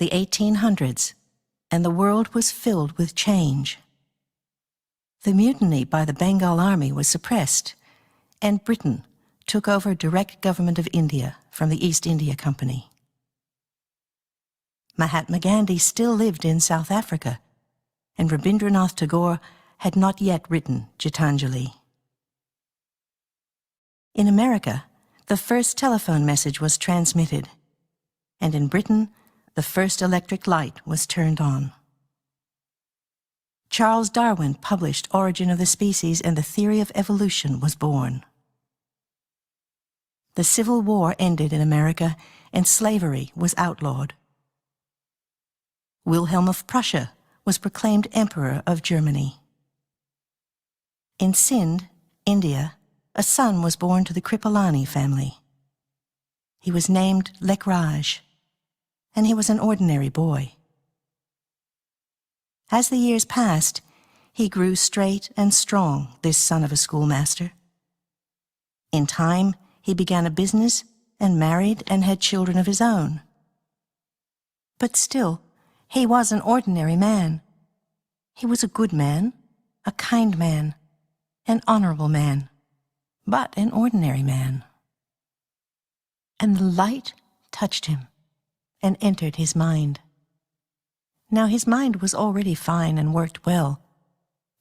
the 1800s, and the world was filled with change. The mutiny by the Bengal Army was suppressed, and Britain took over direct government of India from the East India Company. Mahatma Gandhi still lived in South Africa, and Rabindranath Tagore had not yet written Gitanjali. In America, the first telephone message was transmitted, and in Britain, the first electric light was turned on. Charles Darwin published Origin of the Species, and the theory of evolution was born. The Civil War ended in America, and slavery was outlawed. Wilhelm of Prussia was proclaimed Emperor of Germany. In Sindh, India, a son was born to the Kripalani family. He was named Lekraj, and he was an ordinary boy. As the years passed, he grew straight and strong, this son of a schoolmaster. In time, he began a business and married and had children of his own. But still, he was an ordinary man. He was a good man, a kind man, an honorable man, but an ordinary man. And the light touched him and entered his mind. Now his mind was already fine and worked well,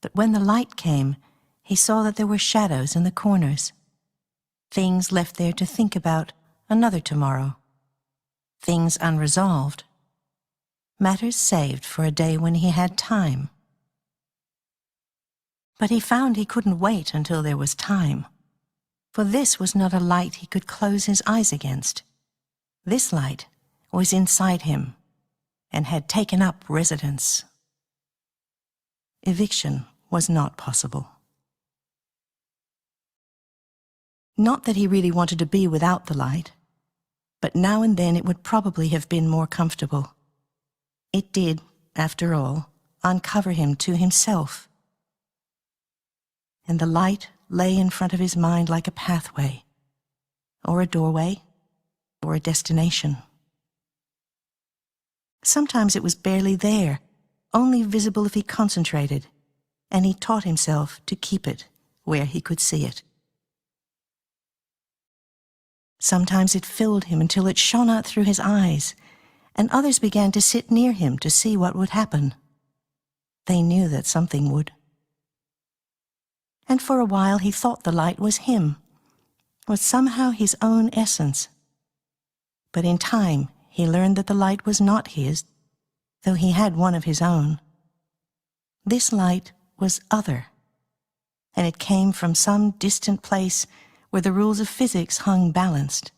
but when the light came, he saw that there were shadows in the corners, things left there to think about another tomorrow, things unresolved, matters saved for a day when he had time. But he found he couldn't wait until there was time, for this was not a light he could close his eyes against. This light was inside him and had taken up residence. Eviction was not possible. Not that he really wanted to be without the light, but now and then it would probably have been more comfortable. It did, after all, uncover him to himself. And the light lay in front of his mind like a pathway, or a doorway, or a destination. Sometimes it was barely there, only visible if he concentrated, and he taught himself to keep it where he could see it. Sometimes it filled him until it shone out through his eyes, and others began to sit near him to see what would happen. They knew that something would. And for a while he thought the light was him, was somehow his own essence. But in time he learned that the light was not his, though he had one of his own. This light was other, and it came from some distant place where the rules of physics hung balanced,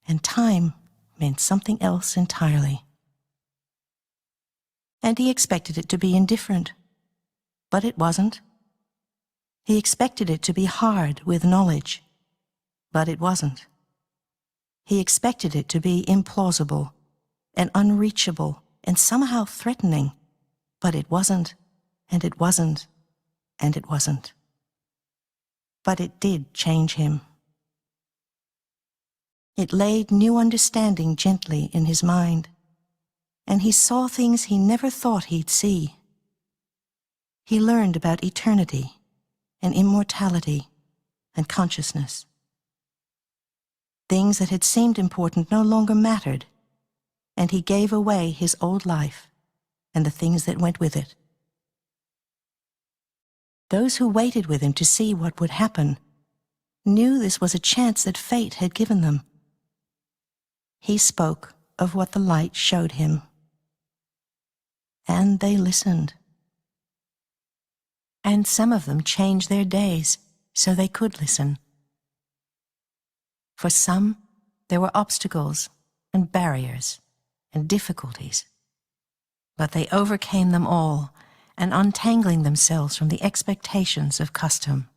and time meant something else entirely. And he expected it to be indifferent, but it wasn't. He expected it to be hard with knowledge, but it wasn't. He expected it to be implausible and unreachable and somehow threatening, but it wasn't, and it wasn't, and it wasn't. But it did change him. It laid new understanding gently in his mind, and he saw things he never thought he'd see. He learned about eternity and immortality and consciousness. Things that had seemed important no longer mattered, and he gave away his old life and the things that went with it. Those who waited with him to see what would happen knew this was a chance that fate had given them. He spoke of what the light showed him, and they listened. And some of them changed their days so they could listen. For some, there were obstacles and barriers and difficulties, but they overcame them all, and untangling themselves from the expectations of custom,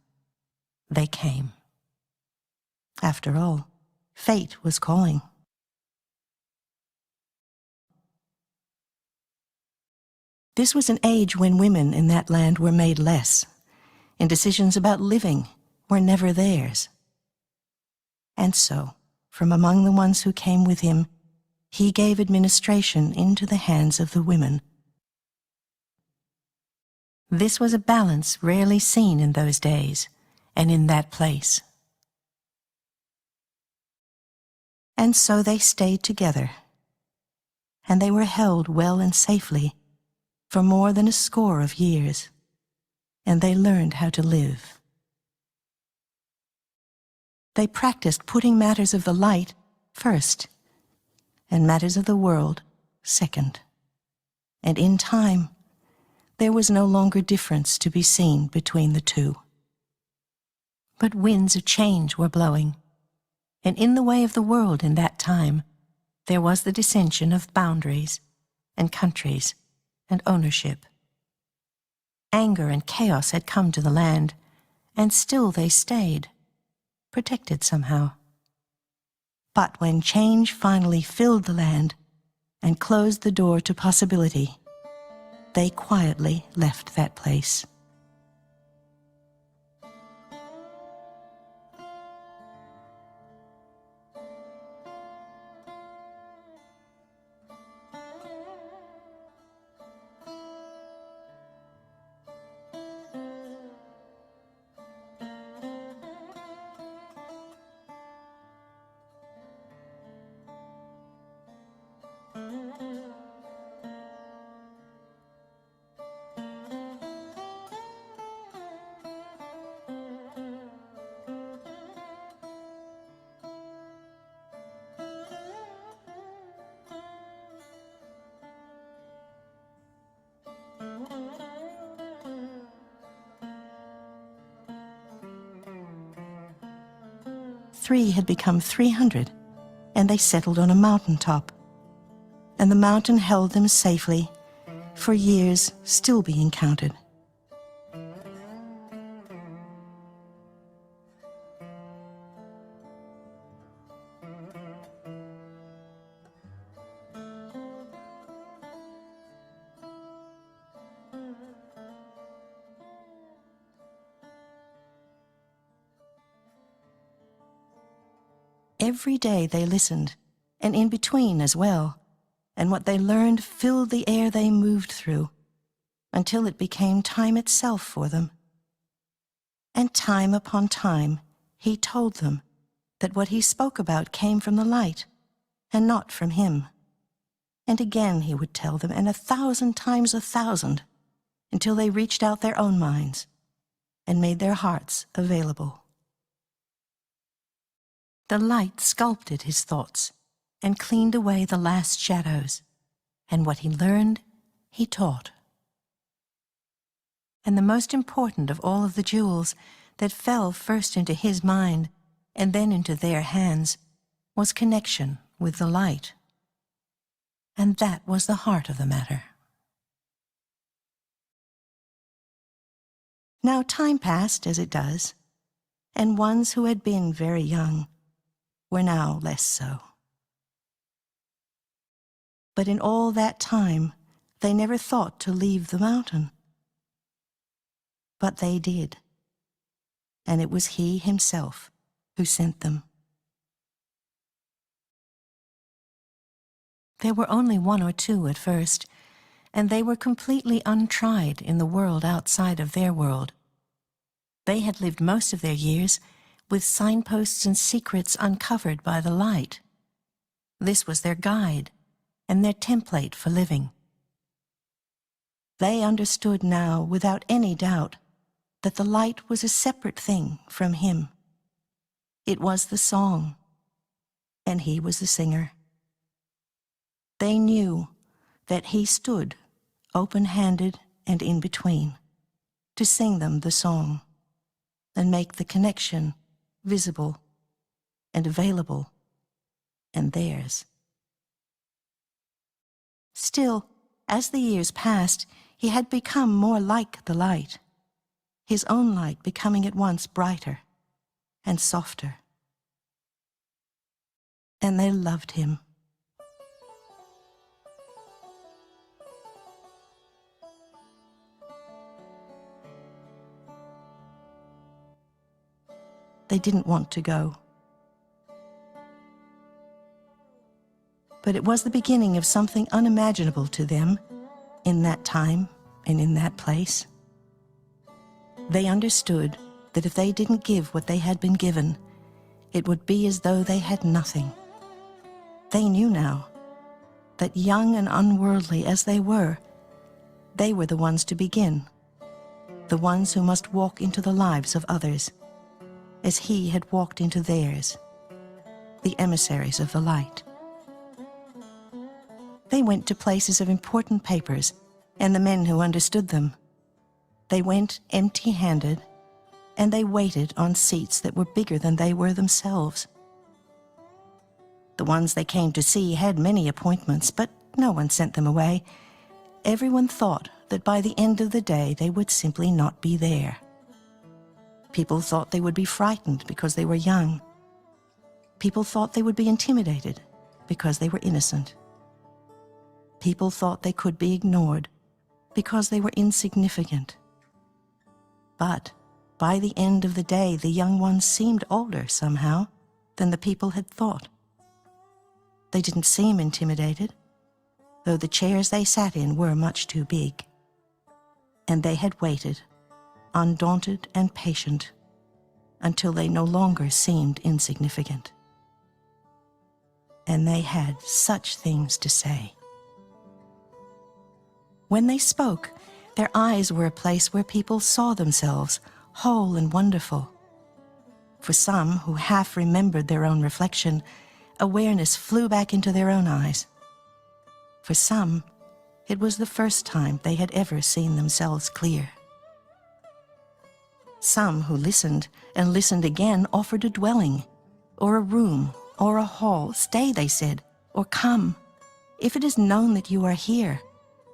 they came. After all, fate was calling. This was an age when women in that land were made less, and decisions about living were never theirs. And so, from among the ones who came with him, he gave administration into the hands of the women. This was a balance rarely seen in those days and in that place. And so they stayed together, and they were held well and safely for more than a score of years, and they learned how to live. They practiced putting matters of the light first, and matters of the world second. And in time, there was no longer difference to be seen between the two. But winds of change were blowing, and in the way of the world in that time, there was the dissension of boundaries and countries and ownership. Anger and chaos had come to the land, and still they stayed, protected somehow. But when change finally filled the land and closed the door to possibility, they quietly left that place. Three had become 300, and they settled on a mountain top. And the mountain held them safely for years still being counted. Every day they listened, and in between as well, and what they learned filled the air they moved through, until it became time itself for them. And time upon time, he told them that what he spoke about came from the light, and not from him. And again he would tell them, and 1,000 times 1,000, until they reached out their own minds and made their hearts available. The light sculpted his thoughts and cleaned away the last shadows, and what he learned, he taught. And the most important of all of the jewels that fell first into his mind and then into their hands was connection with the light. And that was the heart of the matter. Now time passed as it does, and ones who had been very young were now less so. But in all that time, they never thought to leave the mountain. But they did, and it was he himself who sent them. There were only 1 or 2 at first, and they were completely untried in the world outside of their world. They had lived most of their years with signposts and secrets uncovered by the light. This was their guide and their template for living. They understood now, without any doubt, that the light was a separate thing from him. It was the song, and he was the singer. They knew that he stood open-handed and in between to sing them the song and make the connection visible and available and theirs. Still, as the years passed, he had become more like the light, his own light becoming at once brighter and softer. And they loved him. They didn't want to go. But but it was the beginning of something unimaginable to them in that time and in that place. They understood that if they didn't give what they had been given, it would be as though they had nothing. They knew now that, young and unworldly as they were the ones to begin, the ones who must walk into the lives of others, as he had walked into theirs, the emissaries of the light. They went to places of important papers and the men who understood them. They went empty-handed, and they waited on seats that were bigger than they were themselves. The ones they came to see had many appointments, but no one sent them away. Everyone thought that by the end of the day they would simply not be there. People thought they would be frightened because they were young. People thought they would be intimidated because they were innocent. People thought they could be ignored because they were insignificant. But by the end of the day, the young ones seemed older somehow than the people had thought. They didn't seem intimidated, though the chairs they sat in were much too big. And they had waited, undaunted and patient, until they no longer seemed insignificant. And they had such things to say. When they spoke, their eyes were a place where people saw themselves, whole and wonderful. For some who half remembered their own reflection, awareness flew back into their own eyes. For some, it was the first time they had ever seen themselves clear. Some who listened and listened again offered a dwelling, or a room, or a hall. Stay, they said, or come. If it is known that you are here,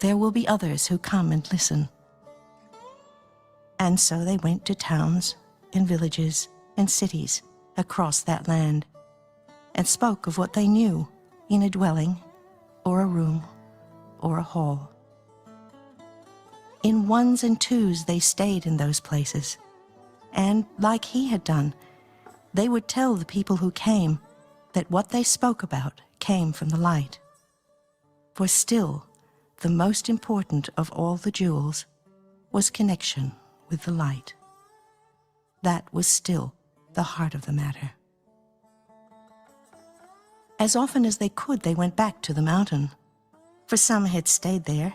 there will be others who come and listen. And so they went to towns and villages and cities across that land, and spoke of what they knew in a dwelling, or a room, or a hall. In ones and twos they stayed in those places, and, like he had done, they would tell the people who came that what they spoke about came from the light. For still, the most important of all the jewels was connection with the light. That was still the heart of the matter. As often as they could, they went back to the mountain, for some had stayed there,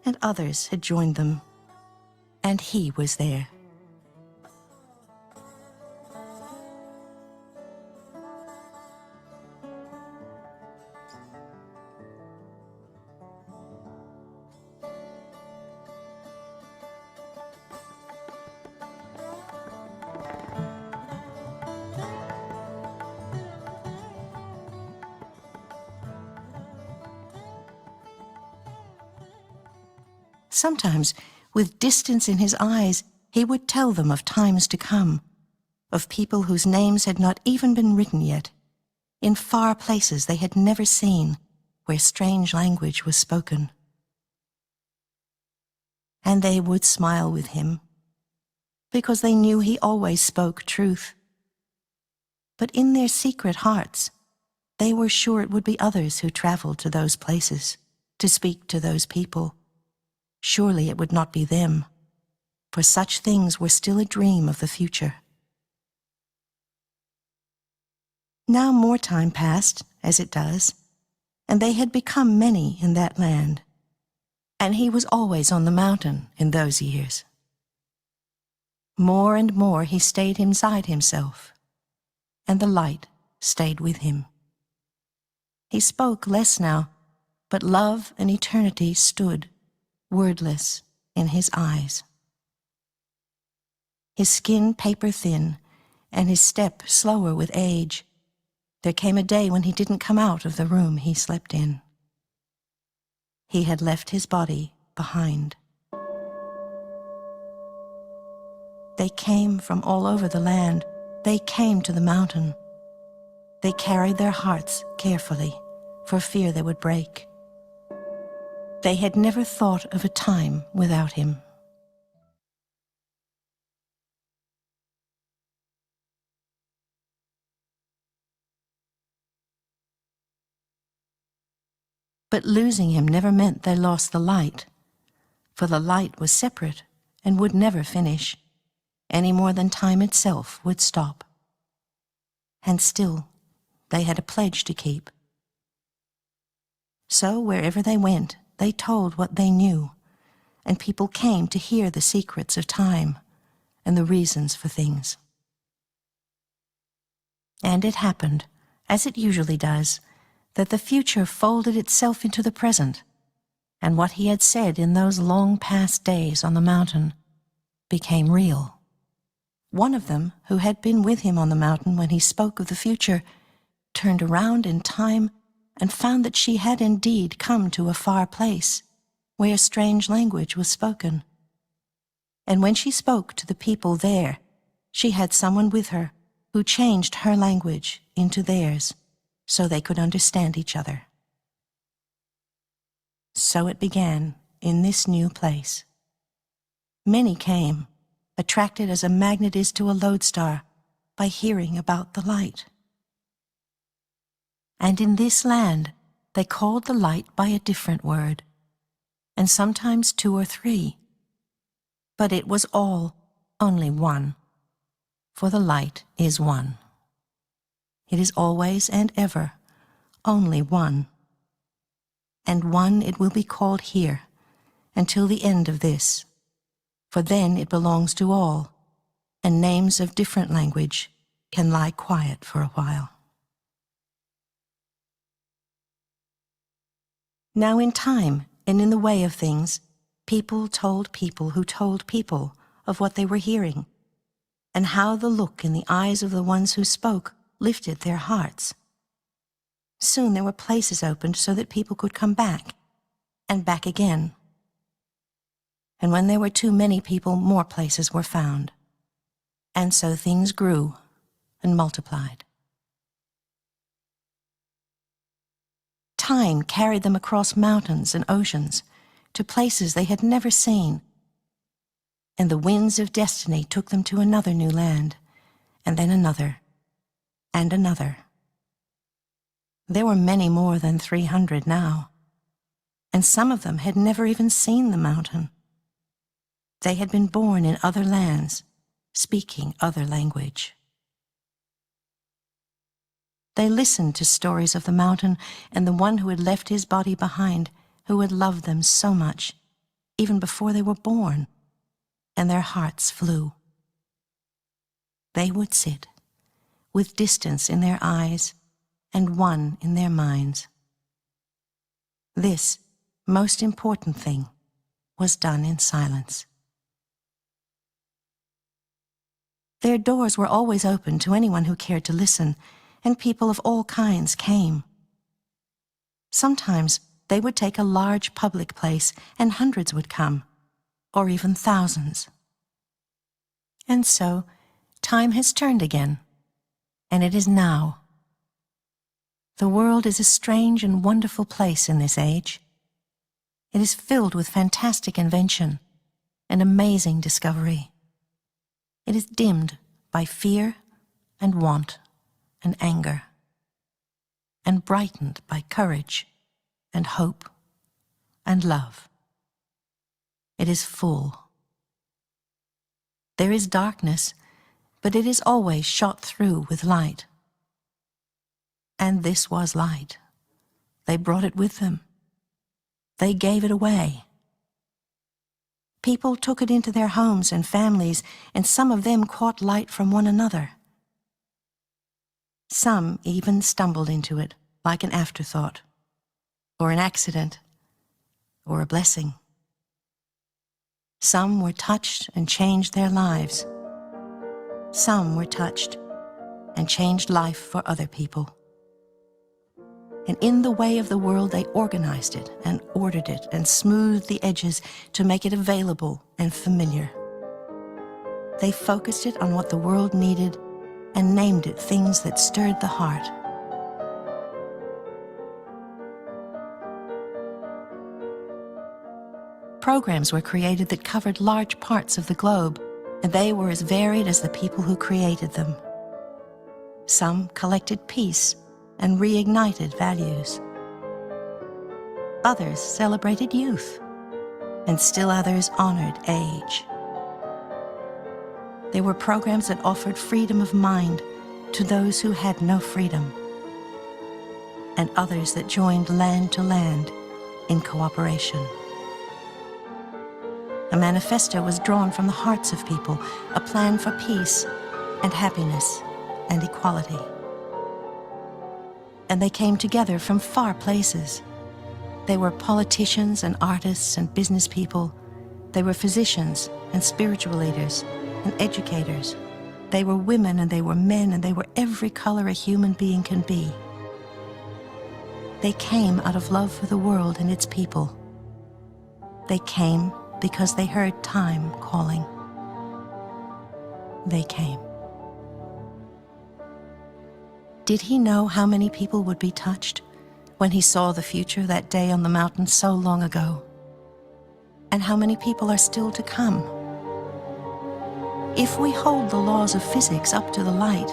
and others had joined them, and he was there. Sometimes, with distance in his eyes, he would tell them of times to come, of people whose names had not even been written yet, in far places they had never seen, where strange language was spoken. And they would smile with him, because they knew he always spoke truth. But in their secret hearts, they were sure it would be others who traveled to those places, to speak to those people. Surely it would not be them, for such things were still a dream of the future. Now more time passed, as it does, and they had become many in that land, and he was always on the mountain in those years. More and more he stayed inside himself, and the light stayed with him. He spoke less now, but love and eternity stood, wordless, in his eyes. His skin paper thin, and his step slower with age, there came a day when he didn't come out of the room he slept in. He had left his body behind. They came from all over the land. They came to the mountain. They carried their hearts carefully, for fear they would break. They had never thought of a time without him. But losing him never meant they lost the light, for the light was separate and would never finish, any more than time itself would stop. And still, they had a pledge to keep. So wherever they went, they told what they knew, and people came to hear the secrets of time and the reasons for things. And it happened, as it usually does, that the future folded itself into the present, and what he had said in those long past days on the mountain became real. One of them, who had been with him on the mountain when he spoke of the future, turned around in time and found that she had indeed come to a far place, where a strange language was spoken. And when she spoke to the people there, she had someone with her who changed her language into theirs, so they could understand each other. So it began in this new place. Many came, attracted as a magnet is to a lodestar by hearing about the light. And in this land, they called the light by a different word, and sometimes 2 or 3. But it was all only one, for the light is one. It is always and ever only one, and one it will be called here until the end of this, for then it belongs to all, and names of different language can lie quiet for a while. Now in time and in the way of things, people told people who told people of what they were hearing, and how the look in the eyes of the ones who spoke lifted their hearts. Soon there were places opened so that people could come back, and back again. And when there were too many people, more places were found. And so things grew and multiplied. Time carried them across mountains and oceans to places they had never seen, and the winds of destiny took them to another new land, and then another, and another. There were many more than 300 now, and some of them had never even seen the mountain. They had been born in other lands, speaking other language. They listened to stories of the mountain and the one who had left his body behind, who had loved them so much, even before they were born, and their hearts flew. They would sit, with distance in their eyes and one in their minds. This most important thing was done in silence. Their doors were always open to anyone who cared to listen, and people of all kinds came. Sometimes they would take a large public place and hundreds would come, or even thousands. And so time has turned again, and it is now. The world is a strange and wonderful place in this age. It is filled with fantastic invention and amazing discovery. It is dimmed by fear and want and anger, and brightened by courage and hope and love. It is full. There is darkness, but it is always shot through with light. And this was light. They brought it with them. They gave it away. People took it into their homes and families, and some of them caught light from one another. Some even stumbled into it like an afterthought, or an accident, or a blessing. Some were touched and changed their lives. Some were touched and changed life for other people. And in the way of the world, they organized it and ordered it and smoothed the edges to make it available and familiar. They focused it on what the world needed and named it things that stirred the heart. Programs were created that covered large parts of the globe, and they were as varied as the people who created them. Some collected peace and reignited values. Others celebrated youth, and still others honored age. There were programs that offered freedom of mind to those who had no freedom, and others that joined land to land in cooperation. A manifesto was drawn from the hearts of people, a plan for peace and happiness and equality. And they came together from far places. They were politicians and artists and business people. They were physicians and spiritual leaders and educators. They were women and they were men and they were every color a human being can be. They came out of love for the world and its people. They came because they heard time calling. They came. Did he know how many people would be touched when he saw the future that day on the mountain so long ago? And how many people are still to come? If we hold the laws of physics up to the light,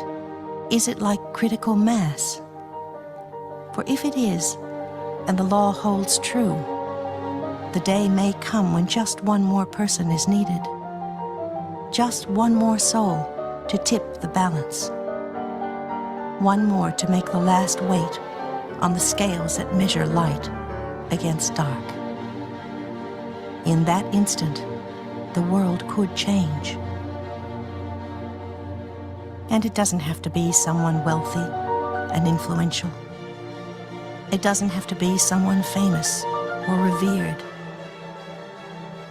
is it like critical mass? For if it is, and the law holds true, the day may come when just one more person is needed. Just one more soul to tip the balance. One more to make the last weight on the scales that measure light against dark. In that instant, the world could change. And it doesn't have to be someone wealthy and influential. It doesn't have to be someone famous or revered.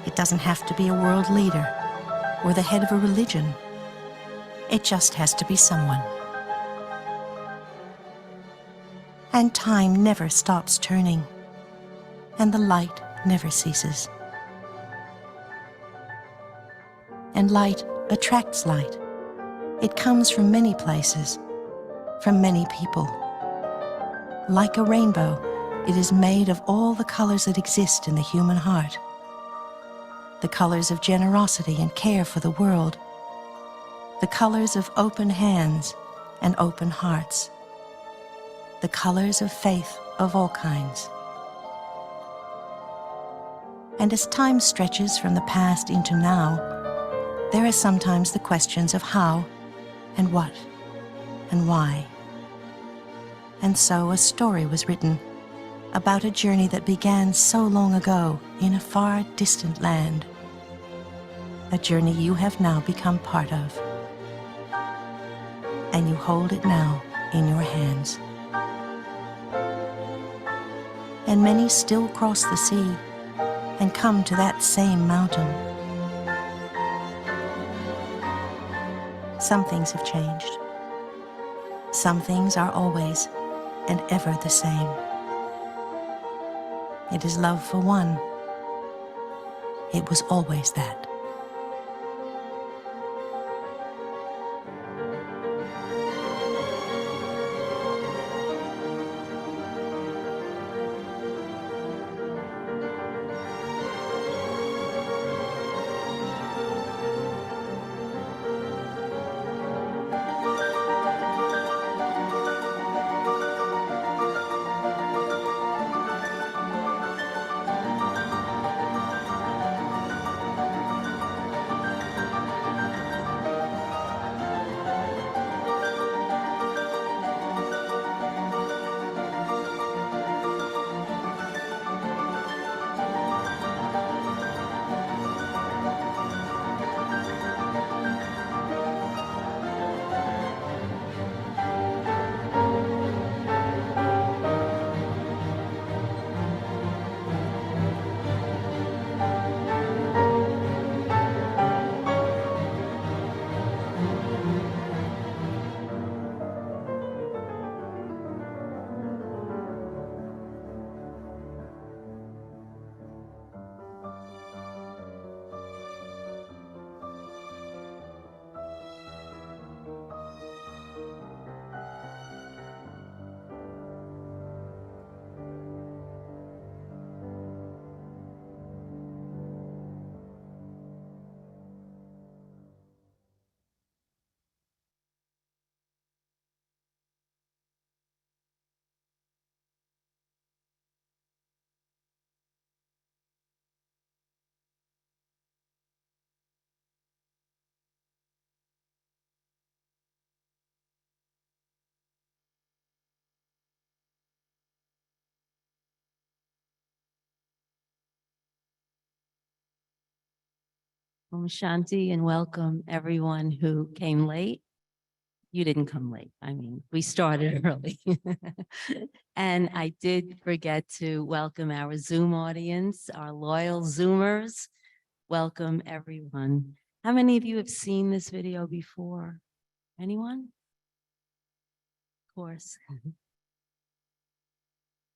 It doesn't have to be a world leader or the head of a religion. It just has to be someone. And time never stops turning, and the light never ceases. And light attracts light. It comes from many places, from many people. Like a rainbow, it is made of all the colors that exist in the human heart. The colors of generosity and care for the world. The colors of open hands and open hearts. The colors of faith of all kinds. And as time stretches from the past into now, there are sometimes the questions of how and what and why. And so a story was written about a journey that began so long ago in a far distant land. A journey you have now become part of. And you hold it now in your hands. And many still cross the sea and come to that same mountain. Some things have changed. Some things are always and ever the same. It is love for one. It was always that. Om Shanti, and welcome everyone who came late. You didn't come late. I mean, we started early. And I did forget to welcome our Zoom audience, our loyal Zoomers. Welcome everyone. How many of you have seen this video before? Anyone? Of course.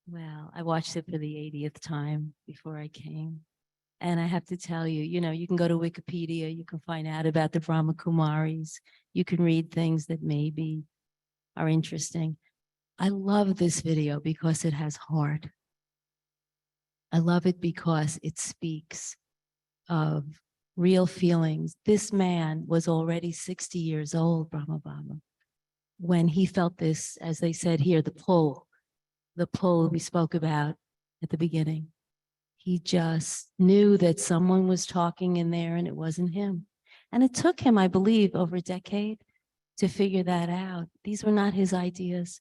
Well, I watched it for the 80th time before I came. And I have to tell you, you can go to Wikipedia, you can find out about the Brahma Kumaris, you can read things that maybe are interesting. I love this video because it has heart. I love it because it speaks of real feelings. This man was already 60 years old, Brahma Baba, when he felt this, as they said here, the pull we spoke about at the beginning. He just knew that someone was talking in there and it wasn't him. And it took him, I believe, over a decade to figure that out. These were not his ideas.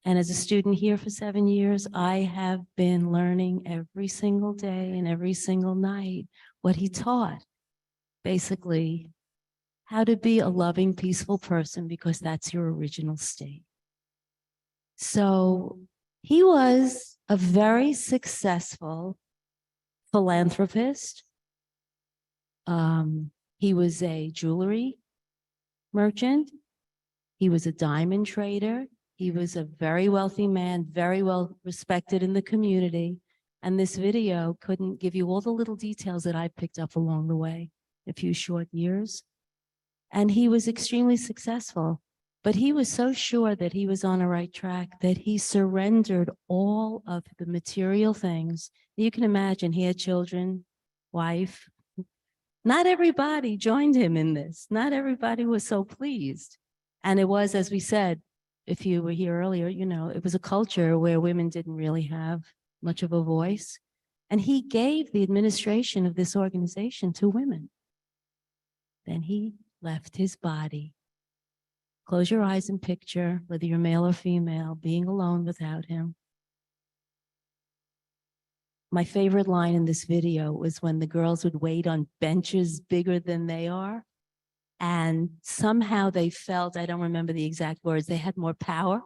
And as a student here for 7 years, I have been learning every single day and every single night what he taught. Basically, how to be a loving, peaceful person, because that's your original state. So he was a very successful philanthropist. He was a jewelry merchant. He was a diamond trader. He was a very wealthy man, very well respected in the community. And this video couldn't give you all the little details that I picked up along the way, a few short years. And he was extremely successful, but he was so sure that he was on the right track that he surrendered all of the material things. You can imagine he had children, wife. Not everybody joined him in this. Not everybody was so pleased. And it was, as we said, if you were here earlier, it was a culture where women didn't really have much of a voice. And he gave the administration of this organization to women. Then he left his body. Close your eyes and picture, whether you're male or female, being alone without him. My favorite line in this video was when the girls would wait on benches bigger than they are. And somehow they felt, I don't remember the exact words, they had more power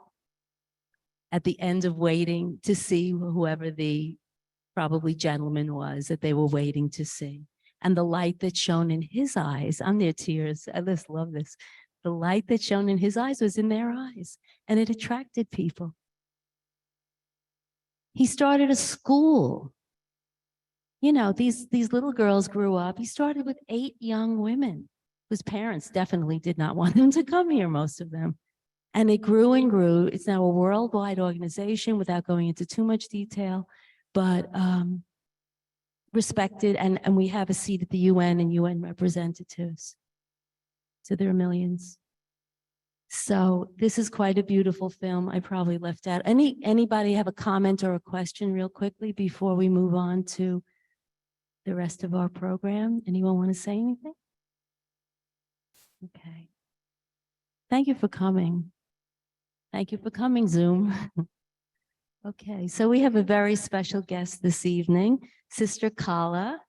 at the end of waiting to see whoever the probably gentleman was that they were waiting to see. And the light that shone in his eyes, I'm near tears, I just love this. The light that shone in his eyes was in their eyes, and it attracted people. He started a school. These little girls grew up. He started with 8 young women whose parents definitely did not want them to come here, most of them. And it grew and grew. It's now a worldwide organization without going into too much detail, but respected. And we have a seat at the UN and UN representatives. So there are millions. So this is quite a beautiful film. I probably left out. Anybody have a comment or a question real quickly before we move on to the rest of our program? Anyone want to say anything? Okay. Thank you for coming. Thank you for coming, Zoom. Okay, so we have a very special guest this evening, Sister Kala,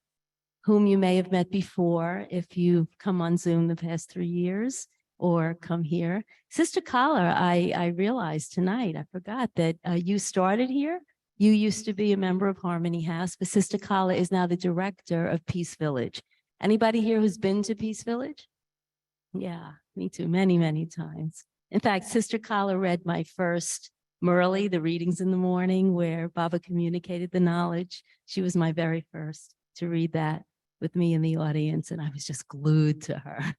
whom you may have met before if you've come on Zoom the past 3 years or come here. Sister Kala, I realized tonight, I forgot that you started here. You used to be a member of Harmony House, but Sister Kala is now the director of Peace Village. Anybody here who's been to Peace Village? Yeah, me too, many, many times. In fact, Sister Kala read my first Murli, the readings in the morning where Baba communicated the knowledge. She was my very first to read that with me in the audience, and I was just glued to her.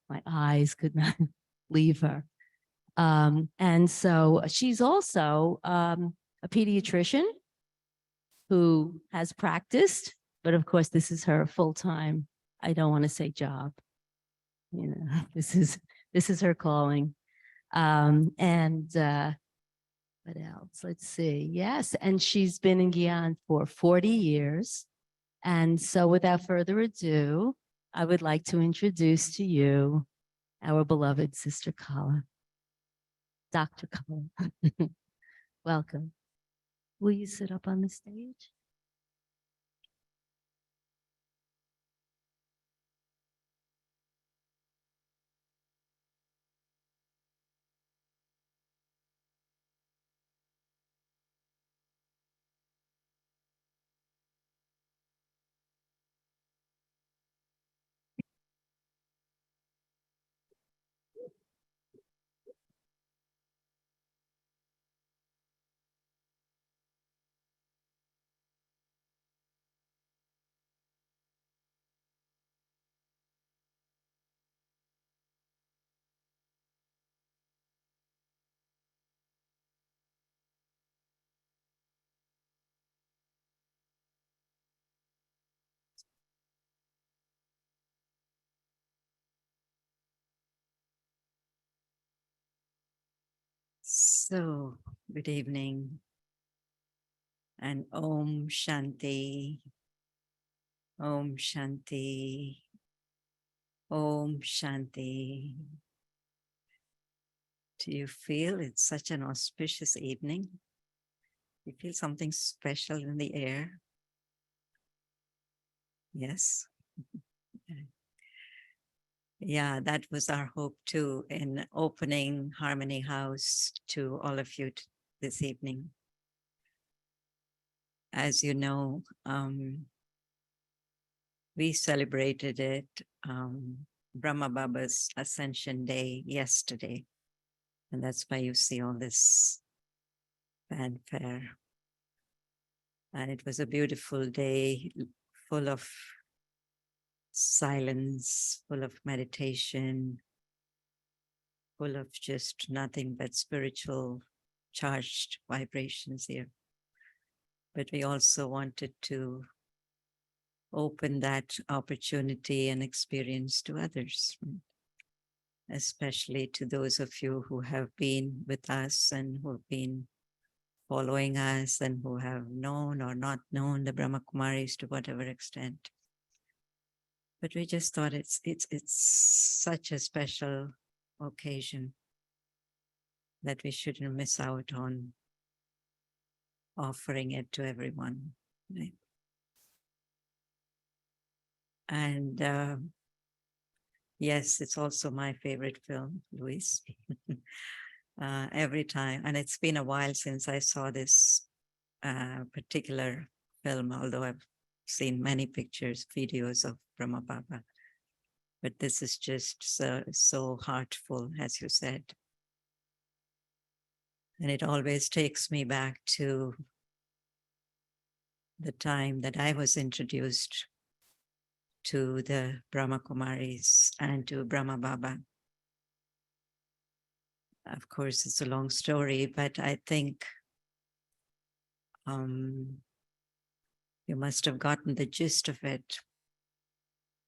My eyes could not leave her. And so she's also a pediatrician who has practiced, but of course this is her full-time, I don't want to say job. This is her calling. What else? Let's see. Yes, and she's been in Gyan for 40 years. And so without further ado, I would like to introduce to you our beloved Sister Kala, Dr. Kala. Welcome. Will you sit up on the stage? So, good evening and Om Shanti, Om Shanti, Om Shanti. Do you feel it's such an auspicious evening? You feel something special in the air? Yes. Yeah, that was our hope too in opening Harmony House to all of you this evening. As you know, we celebrated it, Brahma Baba's Ascension Day yesterday. And that's why you see all this fanfare. And it was a beautiful day, full of silence, full of meditation, full of just nothing but spiritual charged vibrations here. But we also wanted to open that opportunity and experience to others, especially to those of you who have been with us and who have been following us and who have known or not known the Brahma Kumaris to whatever extent. But we just thought it's such a special occasion that we shouldn't miss out on offering it to everyone. Right? And yes, it's also my favorite film, Luis. Every time, and it's been a while since I saw this particular film, although I've seen many pictures, videos of Brahma Baba. But this is just so heartful, as you said. And it always takes me back to the time that I was introduced to the Brahma Kumaris and to Brahma Baba. Of course, it's a long story, but I think you must have gotten the gist of it,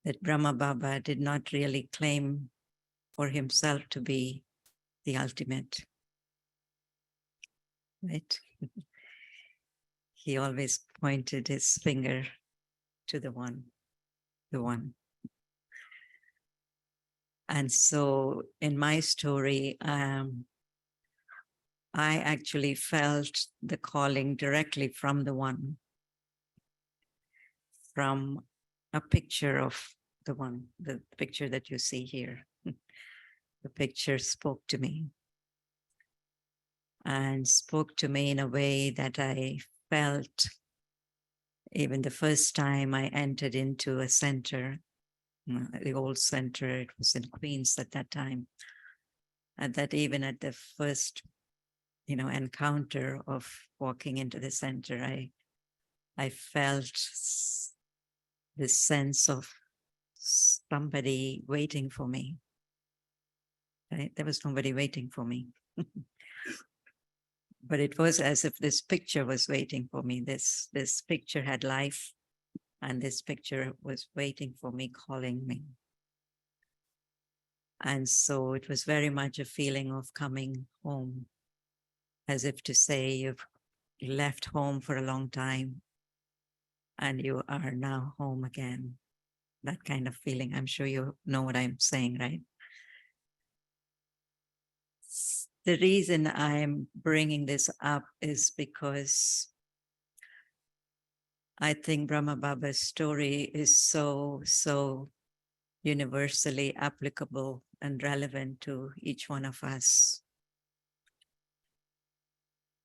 that Brahma Baba did not really claim for himself to be the ultimate, right? He always pointed his finger to the one. And so in my story, I actually felt the calling directly from the one, from a picture of the one, the picture that you see here. The picture spoke to me and spoke to me in a way that I felt even the first time I entered into a center, the old center, it was in Queens at that time. And that even at the first, encounter of walking into the center, I felt this sense of somebody waiting for me. Right? There was nobody waiting for me. But it was as if this picture was waiting for me. This picture had life, and this picture was waiting for me, calling me. And so it was very much a feeling of coming home, as if to say you've left home for a long time and you are now home again. That kind of feeling. I'm sure you know what I'm saying, right? The reason I'm bringing this up is because I think Brahma Baba's story is so universally applicable and relevant to each one of us.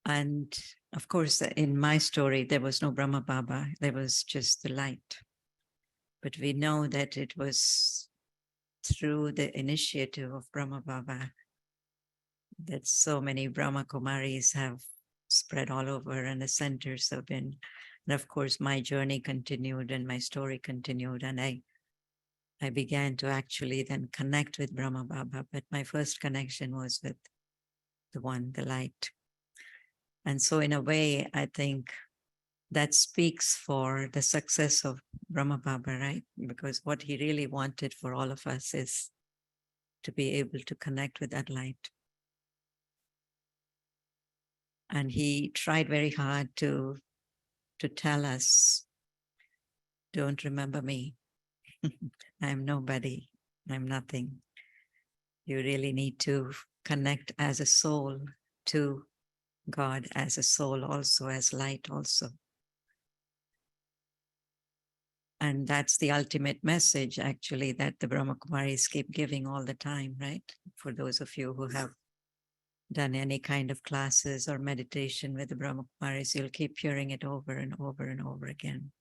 And of course, in my story, there was no Brahma Baba, there was just the light. But we know that it was through the initiative of Brahma Baba that so many Brahma Kumaris have spread all over, and the centers have been. And of course, my journey continued and my story continued. And I began to actually then connect with Brahma Baba. But my first connection was with the one, the light. And so in a way, I think that speaks for the success of Brahma Baba, right? Because what he really wanted for all of us is to be able to connect with that light. And he tried very hard to tell us, don't remember me. I'm nobody. I'm nothing. You really need to connect as a soul to God, as a soul also, as light also. And that's the ultimate message, actually, that the Brahma Kumaris keep giving all the time, right? For those of you who have done any kind of classes or meditation with the Brahma Kumaris, you'll keep hearing it over and over and over again,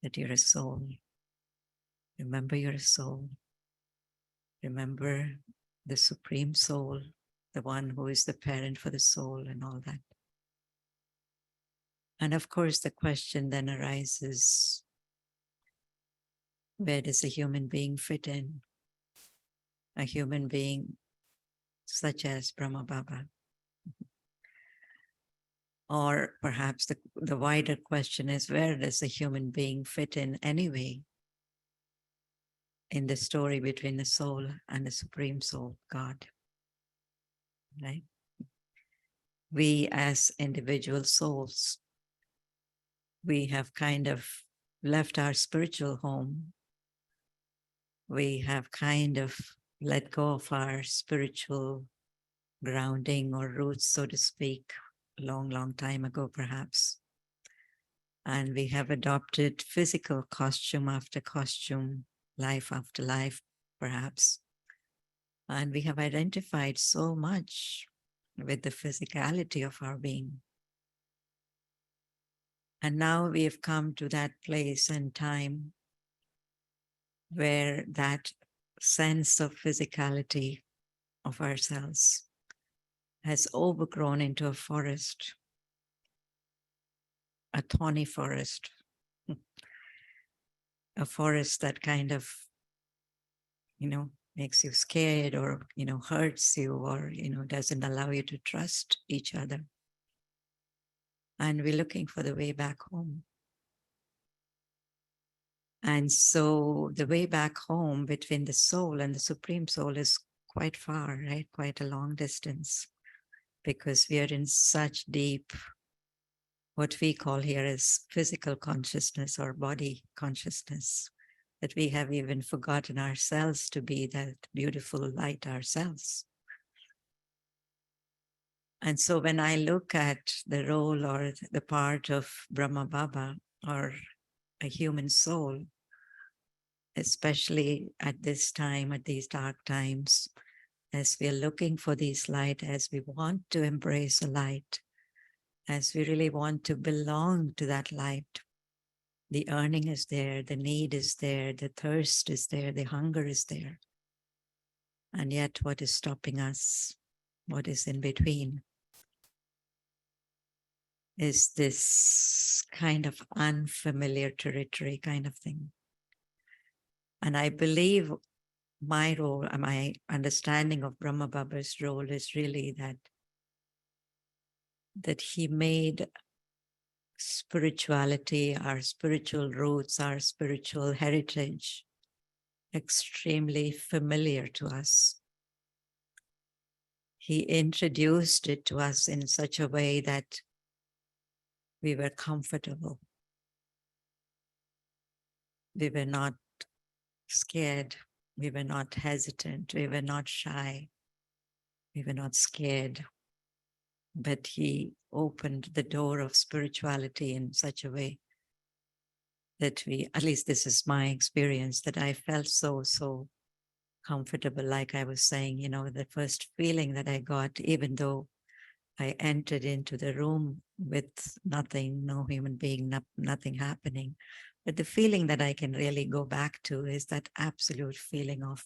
that you're a soul. Remember you're a soul. Remember the Supreme Soul, the one who is the parent for the soul and all that. And of course, the question then arises, where does a human being fit in? A human being such as Brahma Baba. Or perhaps the wider question is, where does a human being fit in anyway in the story between the soul and the Supreme Soul, God? Right? We as individual souls, we have kind of left our spiritual home. We have kind of let go of our spiritual grounding or roots, so to speak, a long, long time ago, perhaps. And we have adopted physical costume after costume, life after life, perhaps. And we have identified so much with the physicality of our being. And now we have come to that place and time where that sense of physicality of ourselves has overgrown into a forest, a thorny forest, a forest that kind of, makes you scared or, hurts you or, doesn't allow you to trust each other. And we're looking for the way back home. And so the way back home between the soul and the Supreme Soul is quite far, right? Quite a long distance, because we are in such deep, what we call here is physical consciousness or body consciousness, that we have even forgotten ourselves to be that beautiful light ourselves. And so when I look at the role or the part of Brahma Baba or a human soul, especially at this time, at these dark times, as we are looking for this light, as we want to embrace a light, as we really want to belong to that light, the yearning is there, the need is there, the thirst is there, the hunger is there. And yet what is stopping us, what is in between, is this kind of unfamiliar territory kind of thing. And I believe my role, my understanding of Brahma Baba's role is really that he made spirituality, our spiritual roots, our spiritual heritage extremely familiar to us. He introduced it to us in such a way that we were comfortable. We were not scared. We were not hesitant. We were not shy. We were not scared. But he opened the door of spirituality in such a way that at least this is my experience, that I felt so comfortable. Like I was saying, the first feeling that I got, even though I entered into the room with nothing, no human being, nothing happening. But the feeling that I can really go back to is that absolute feeling of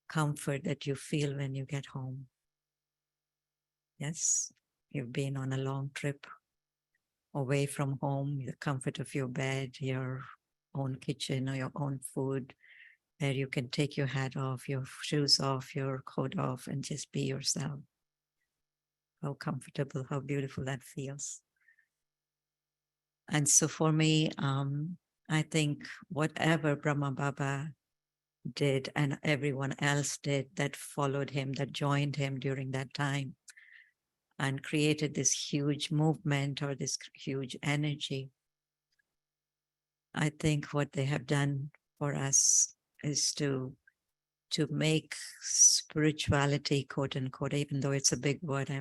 comfort that you feel when you get home. Yes, you've been on a long trip away from home, the comfort of your bed, your own kitchen or your own food, where you can take your hat off, your shoes off, your coat off, and just be yourself. How comfortable, how beautiful that feels. And so for me, I think whatever Brahma Baba did and everyone else did that followed him, that joined him during that time, and created this huge movement or this huge energy. I think what they have done for us is to make spirituality, quote unquote, even though it's a big word,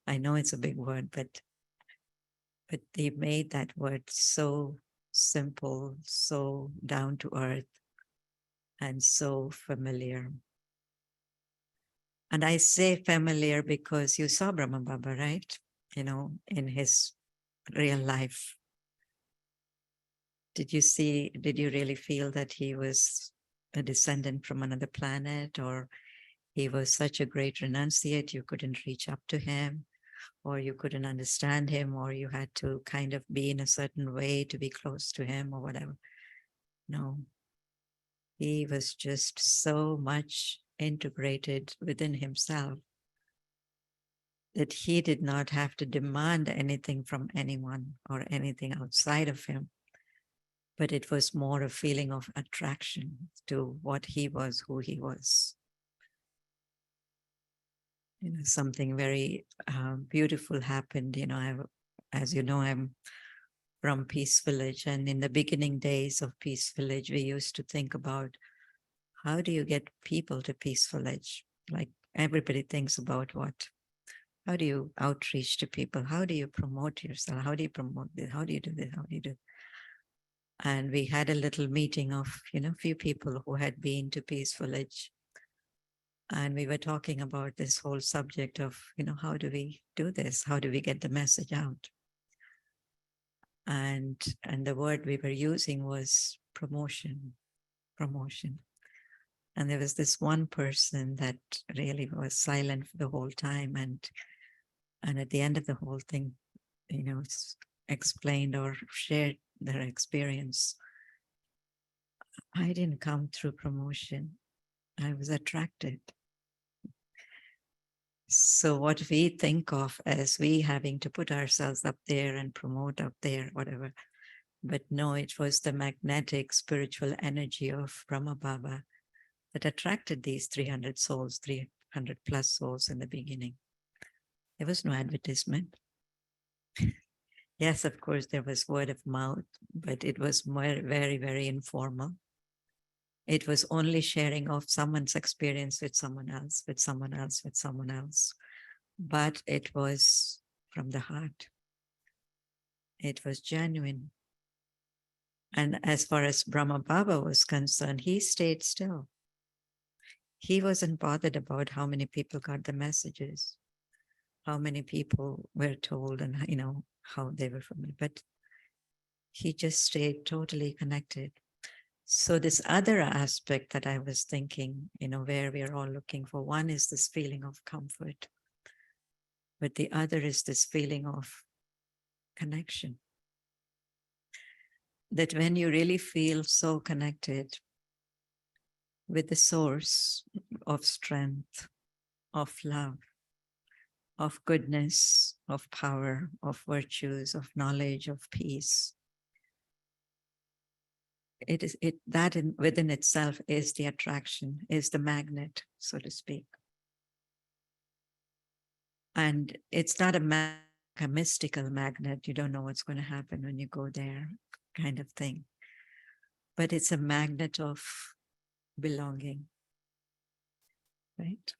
I know it's a big word, but they made that word so simple, so down to earth, and so familiar. And I say familiar because you saw Brahma Baba, right? In his real life. Did you really feel that he was a descendant from another planet, or he was such a great renunciate you couldn't reach up to him, or you couldn't understand him, or you had to kind of be in a certain way to be close to him or whatever? No. He was just so much integrated within himself that he did not have to demand anything from anyone or anything outside of him. But it was more a feeling of attraction to what he was, who he was. Something very beautiful happened. As you know, I'm from Peace Village. And in the beginning days of Peace Village, we used to think about, how do you get people to Peace Village? Like everybody thinks about what? How do you outreach to people? How do you promote yourself? How do you promote this? How do you do this? How do you do? And we had a little meeting of, few people who had been to Peace Village. And we were talking about this whole subject of, how do we do this? How do we get the message out? And the word we were using was promotion. And there was this one person that really was silent for the whole time. And at the end of the whole thing, explained or shared their experience. I didn't come through promotion. I was attracted. So what we think of as we having to put ourselves up there and promote up there, whatever. But no, it was the magnetic spiritual energy of Brahma Baba that attracted these 300 souls, 300 plus souls in the beginning. There was no advertisement. Yes, of course, there was word of mouth, but it was very, very informal. It was only sharing of someone's experience with someone else, with someone else, with someone else. But it was from the heart. It was genuine. And as far as Brahma Baba was concerned, he stayed still. He wasn't bothered about how many people got the messages, how many people were told, and how they were from it. But he just stayed totally connected. So this other aspect that I was thinking, where we are all looking for, one is this feeling of comfort, but the other is this feeling of connection. That when you really feel so connected with the source of strength, of love, of goodness, of power, of virtues, of knowledge, of peace, within itself is the attraction, is the magnet, so to speak. And it's not a mystical magnet. You don't know what's going to happen when you go there, kind of thing. But it's a magnet of belonging, right?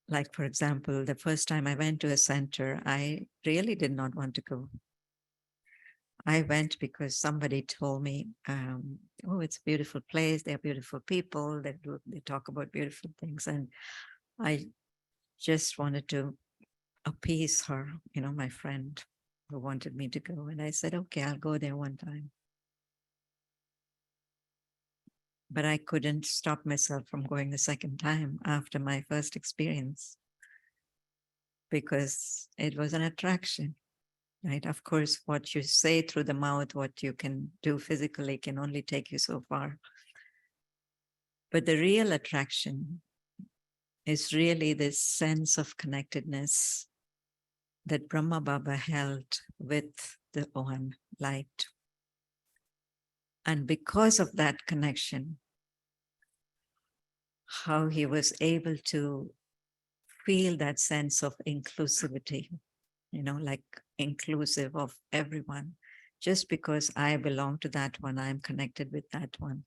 Like, for example, the first time I went to a center, I really did not want to go. I went because somebody told me, oh, it's a beautiful place. They're beautiful people. They talk about beautiful things. And I just wanted to appease her, my friend who wanted me to go. And I said, okay, I'll go there one time. But I couldn't stop myself from going the second time after my first experience, because it was an attraction. Right? Of course, what you say through the mouth, what you can do physically can only take you so far. But the real attraction is really this sense of connectedness that Brahma Baba held with the One light. And because of that connection, how he was able to feel that sense of inclusivity, like inclusive of everyone. Just because I belong to that one, I'm connected with that one.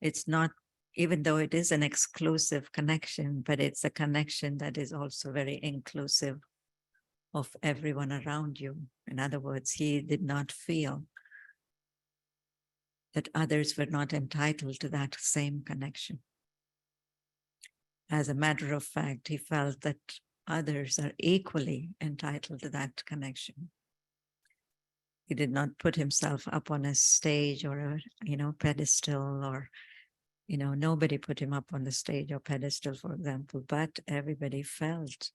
It's not, even though it is an exclusive connection, but it's a connection that is also very inclusive of everyone around you. In other words, he did not feel that others were not entitled to that same connection. As a matter of fact, he felt that others are equally entitled to that connection. He did not put himself up on a stage or a, pedestal, or, nobody put him up on the stage or pedestal, for example, but everybody felt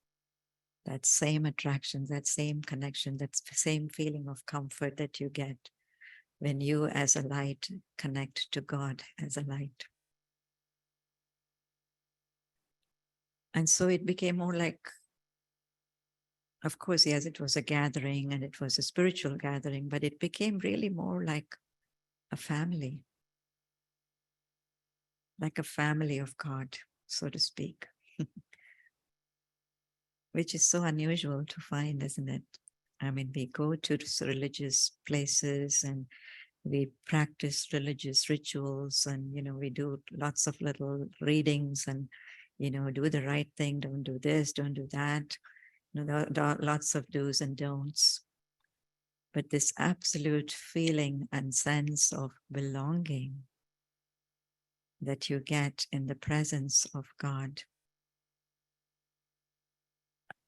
that same attraction, that same connection, that same feeling of comfort that you get when you as a light connect to God as a light. And so it became more like, of course, yes, it was a gathering and it was a spiritual gathering, but it became really more like a family of God, so to speak, which is so unusual to find, isn't it? I mean, we go to religious places and we practice religious rituals, and, we do lots of little readings and, do the right thing, don't do this, don't do that. There are lots of do's and don'ts. But this absolute feeling and sense of belonging that you get in the presence of God,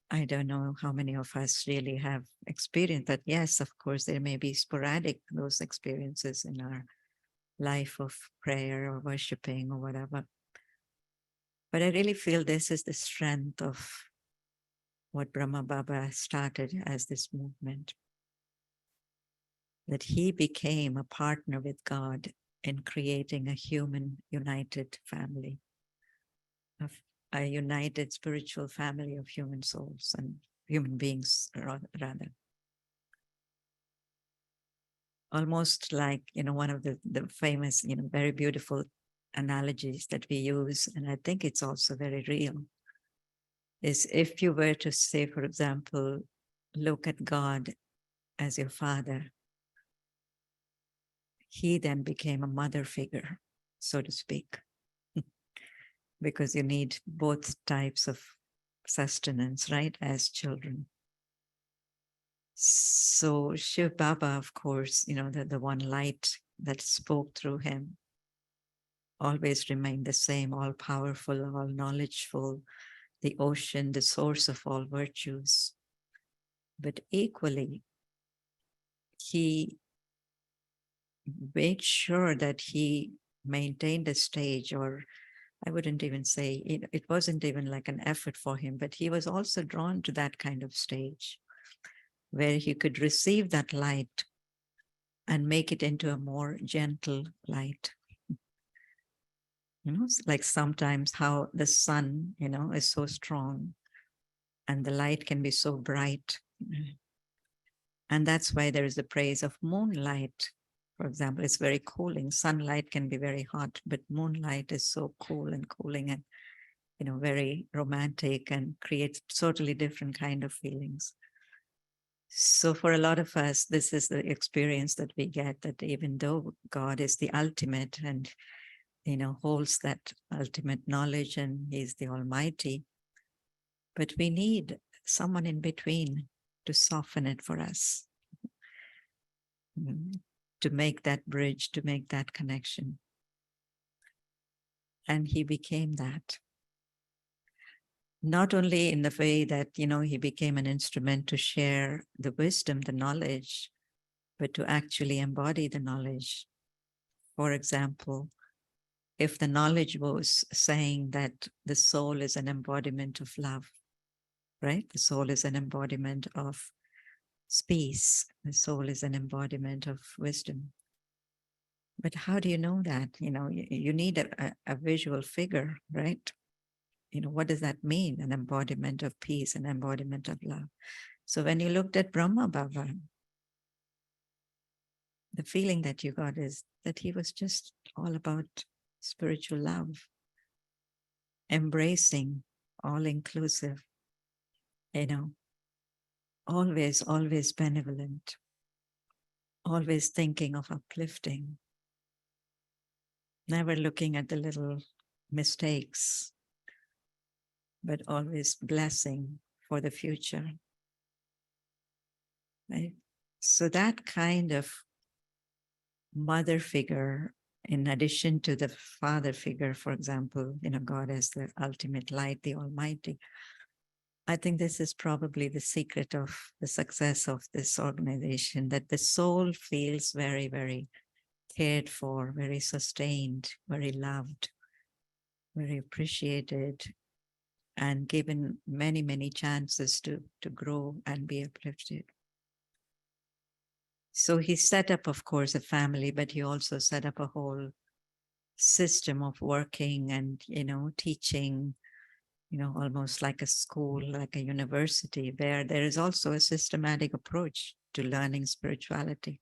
I don't know how many of us really have experienced that. Yes, of course, there may be sporadic, those experiences in our life of prayer or worshiping or whatever. But I really feel this is the strength of what Brahma Baba started as this movement, that he became a partner with God in creating a human united family, of a united spiritual family of human souls and human beings, rather. Almost like, one of the famous, very beautiful analogies that we use, and I think it's also very real, is if you were to say, for example, look at God as your father, he then became a mother figure, so to speak, because you need both types of sustenance, right, as children. So Shiv Baba, of course, the one light that spoke through him always remained the same, all powerful, all knowledgeful, the ocean, the source of all virtues. But equally, he made sure that he maintained a stage, or I wouldn't even say, it wasn't even like an effort for him, but he was also drawn to that kind of stage where he could receive that light and make it into a more gentle light. Like sometimes how the sun, is so strong and the light can be so bright. And that's why there is the praise of moonlight. For example, it's very cooling. Sunlight can be very hot, but moonlight is so cool and cooling and, very romantic and creates totally different kind of feelings. So for a lot of us, this is the experience that we get, that even though God is the ultimate and, holds that ultimate knowledge and he's the Almighty, but we need someone in between to soften it for us, to make that bridge, to make that connection. And he became that. Not only in the way that, he became an instrument to share the wisdom, the knowledge, but to actually embody the knowledge. For example, if the knowledge was saying that the soul is an embodiment of love, right? The soul is an embodiment of peace. The soul is an embodiment of wisdom. But how do you know that? You need a visual figure, right? What does that mean? An embodiment of peace, an embodiment of love. So when you looked at Brahma Baba, the feeling that you got is that he was just all about spiritual love, embracing, all inclusive, always, always benevolent, always thinking of uplifting, never looking at the little mistakes, but always blessing for the future. Right? So that kind of mother figure, in addition to the father figure, for example, God as the ultimate light, the Almighty, I think this is probably the secret of the success of this organization, that the soul feels very, very cared for, very sustained, very loved, very appreciated, and given many, many chances to grow and be uplifted. So he set up, of course, a family, but he also set up a whole system of working and, teaching, almost like a school, like a university, where there is also a systematic approach to learning spirituality.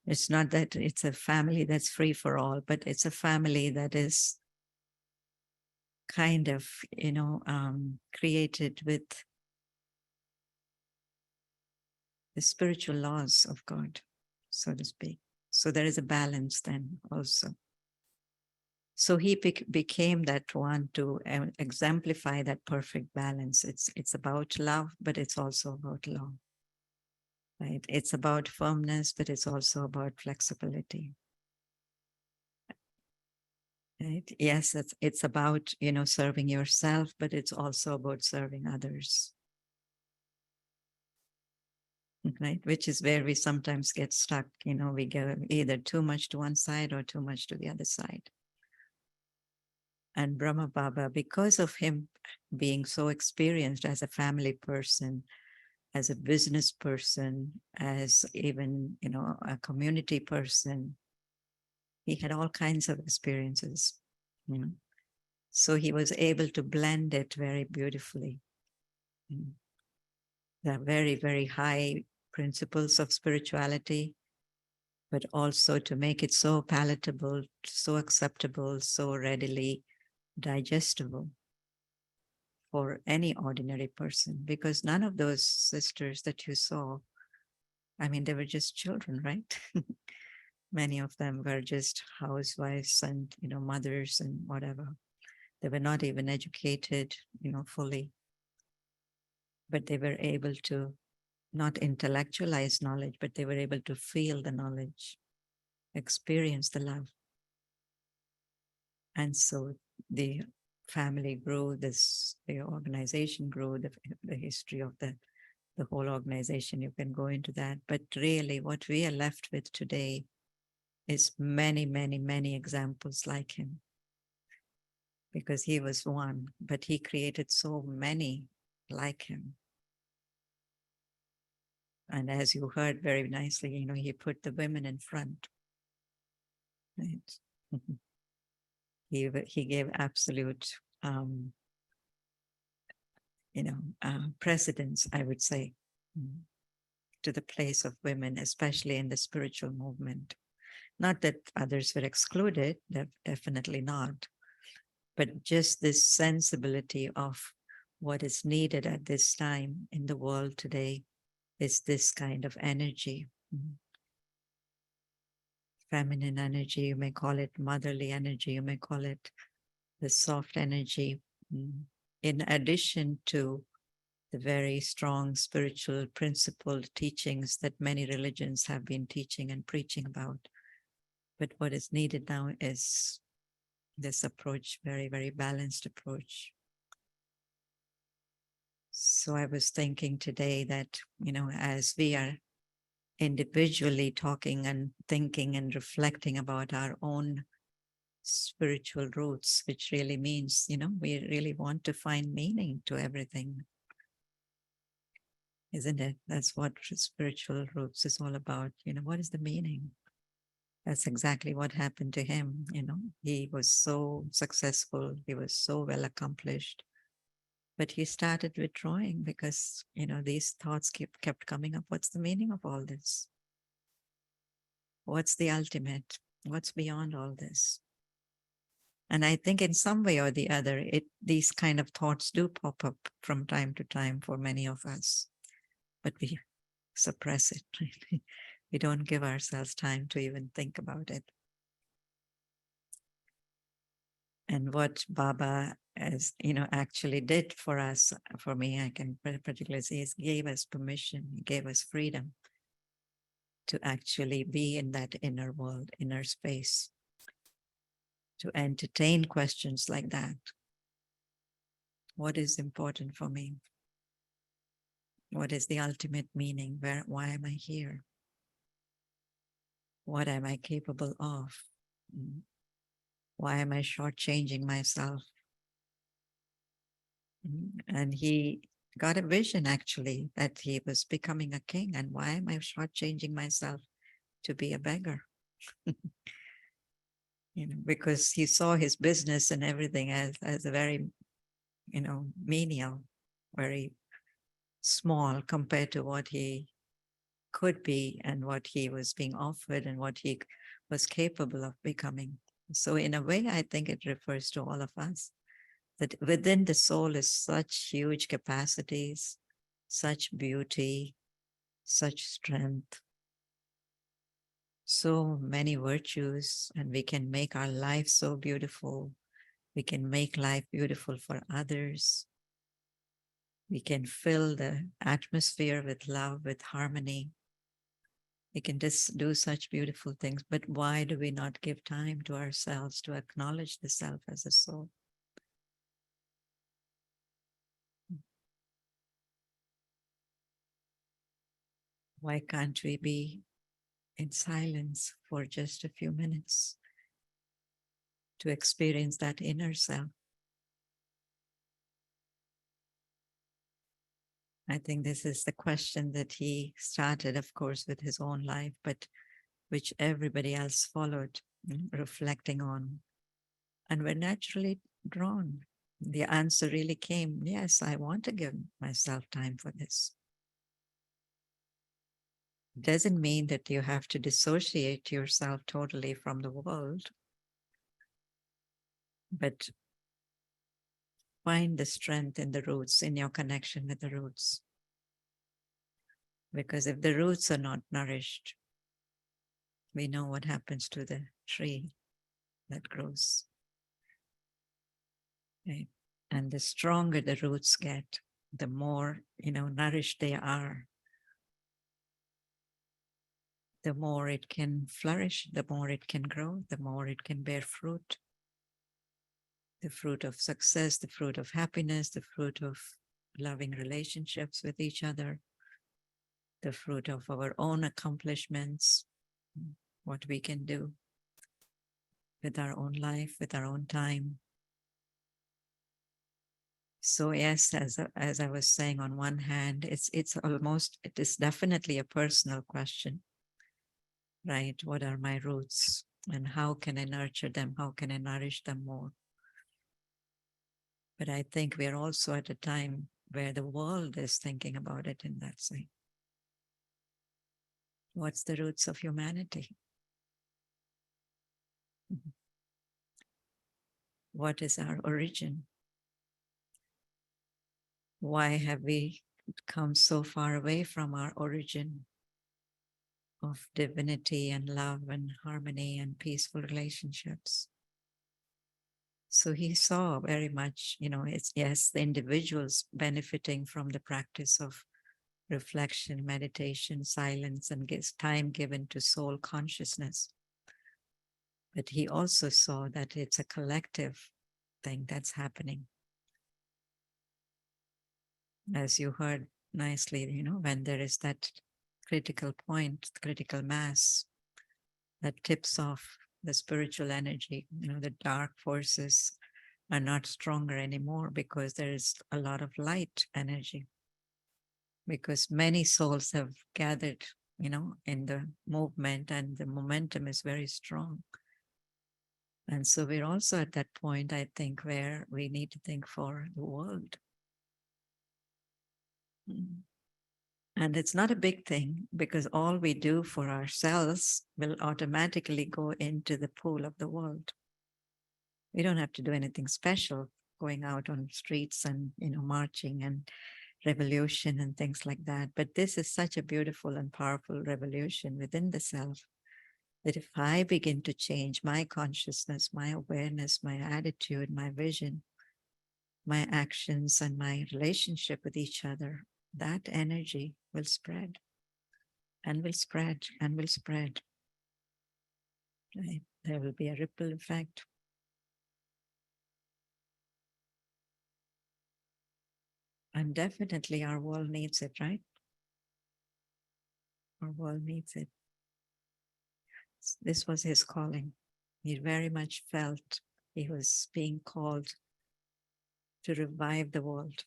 It's not that it's a family that's free for all, but it's a family that is kind of, created with the spiritual laws of God, so to speak. So there is a balance then also. So he became that one to exemplify that perfect balance. It's about love, but it's also about law. Right? It's about firmness, but it's also about flexibility. Right? Yes, it's about, serving yourself, but it's also about serving others. Right? Which is where we sometimes get stuck. We go either too much to one side or too much to the other side. And Brahma Baba, because of him being so experienced as a family person, as a business person, as even, a community person, he had all kinds of experiences. So he was able to blend it very beautifully. The very, very high principles of spirituality, but also to make it so palatable, so acceptable, so readily digestible for any ordinary person. Because none of those sisters that you saw, they were just children, right? Many of them were just housewives and, mothers and whatever. They were not even educated, fully. But they were able to not intellectualize knowledge, but they were able to feel the knowledge, experience the love. And so the family grew, the organization grew, the history of the whole organization. You can go into that. But really what we are left with today is many, many, many examples like him. Because he was one, but he created so many like him. And as you heard very nicely, he put the women in front. Right? He gave absolute, precedence, I would say, to the place of women, especially in the spiritual movement. Not that others were excluded, definitely not, but just this sensibility of what is needed at this time in the world today is this kind of energy. Feminine energy, you may call it motherly energy, you may call it the soft energy, in addition to the very strong spiritual principled teachings that many religions have been teaching and preaching about. But what is needed now is this approach, very, very balanced approach. So I was thinking today that, as we are individually talking and thinking and reflecting about our own spiritual roots, which really means, we really want to find meaning to everything. Isn't it? That's what spiritual roots is all about. What is the meaning? That's exactly what happened to him. He was so successful. He was so well accomplished. But he started withdrawing because, these thoughts kept coming up. What's the meaning of all this? What's the ultimate? What's beyond all this? And I think in some way or the other, these kind of thoughts do pop up from time to time for many of us, but we suppress it. Really. We don't give ourselves time to even think about it. And what Baba, as actually did for us, for me, I can particularly say, is gave us permission, he gave us freedom to actually be in that inner world, inner space, to entertain questions like that. What is important for me? What is the ultimate meaning? Why am I here? What am I capable of? Why am I shortchanging myself? And he got a vision, actually, that he was becoming a king. And why am I shortchanging myself to be a beggar? Because he saw his business and everything as a very, menial, very small compared to what he could be and what he was being offered and what he was capable of becoming. So in a way, I think it refers to all of us, that within the soul is such huge capacities, such beauty, such strength, so many virtues, and we can make our life so beautiful. We can make life beautiful for others. We can fill the atmosphere with love, with harmony. We can just do such beautiful things. But why do we not give time to ourselves to acknowledge the self as a soul? Why can't we be in silence for just a few minutes to experience that inner self? I think this is the question that he started, of course, with his own life, but which everybody else followed, reflecting on. And we're naturally drawn. The answer really came, yes, I want to give myself time for this. It doesn't mean that you have to dissociate yourself totally from the world, but find the strength in the roots, in your connection with the roots. Because if the roots are not nourished, we know what happens to the tree that grows. Right? And the stronger the roots get, the more, nourished they are, the more it can flourish, the more it can grow, the more it can bear fruit. The fruit of success, the fruit of happiness, the fruit of loving relationships with each other, the fruit of our own accomplishments, what we can do with our own life, with our own time. So yes, as I was saying, on one hand, it is definitely a personal question, right? What are my roots and how can I nurture them? How can I nourish them more? But I think we're also at a time where the world is thinking about it in that way. What's the roots of humanity? What is our origin? Why have we come so far away from our origin of divinity and love and harmony and peaceful relationships? So he saw very much, it's, yes, the individuals benefiting from the practice of reflection, meditation, silence, and gives time given to soul consciousness. But he also saw that it's a collective thing that's happening. As you heard nicely, when there is that critical point, critical mass that tips off the spiritual energy, the dark forces are not stronger anymore because there is a lot of light energy. Because many souls have gathered, in the movement, and the momentum is very strong. And so we're also at that point, I think, where we need to think for the world. And it's not a big thing, because all we do for ourselves will automatically go into the pool of the world. We don't have to do anything special, going out on streets and, marching and revolution and things like that. But this is such a beautiful and powerful revolution within the self, that if I begin to change my consciousness, my awareness, my attitude, my vision, my actions, and my relationship with each other, that energy will spread and will spread and will spread. Right? There will be a ripple effect. And definitely our world needs it, right? Our world needs it. This was his calling. He very much felt he was being called to revive the world,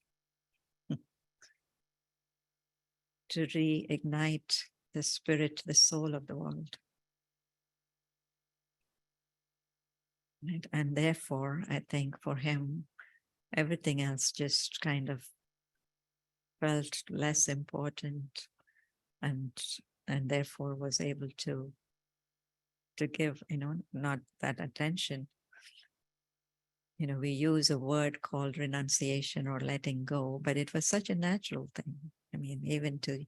to reignite the spirit, the soul of the world. Right? And therefore, I think for him, everything else just kind of felt less important, and therefore was able to give, not that attention. We use a word called renunciation or letting go, but it was such a natural thing. I mean, even to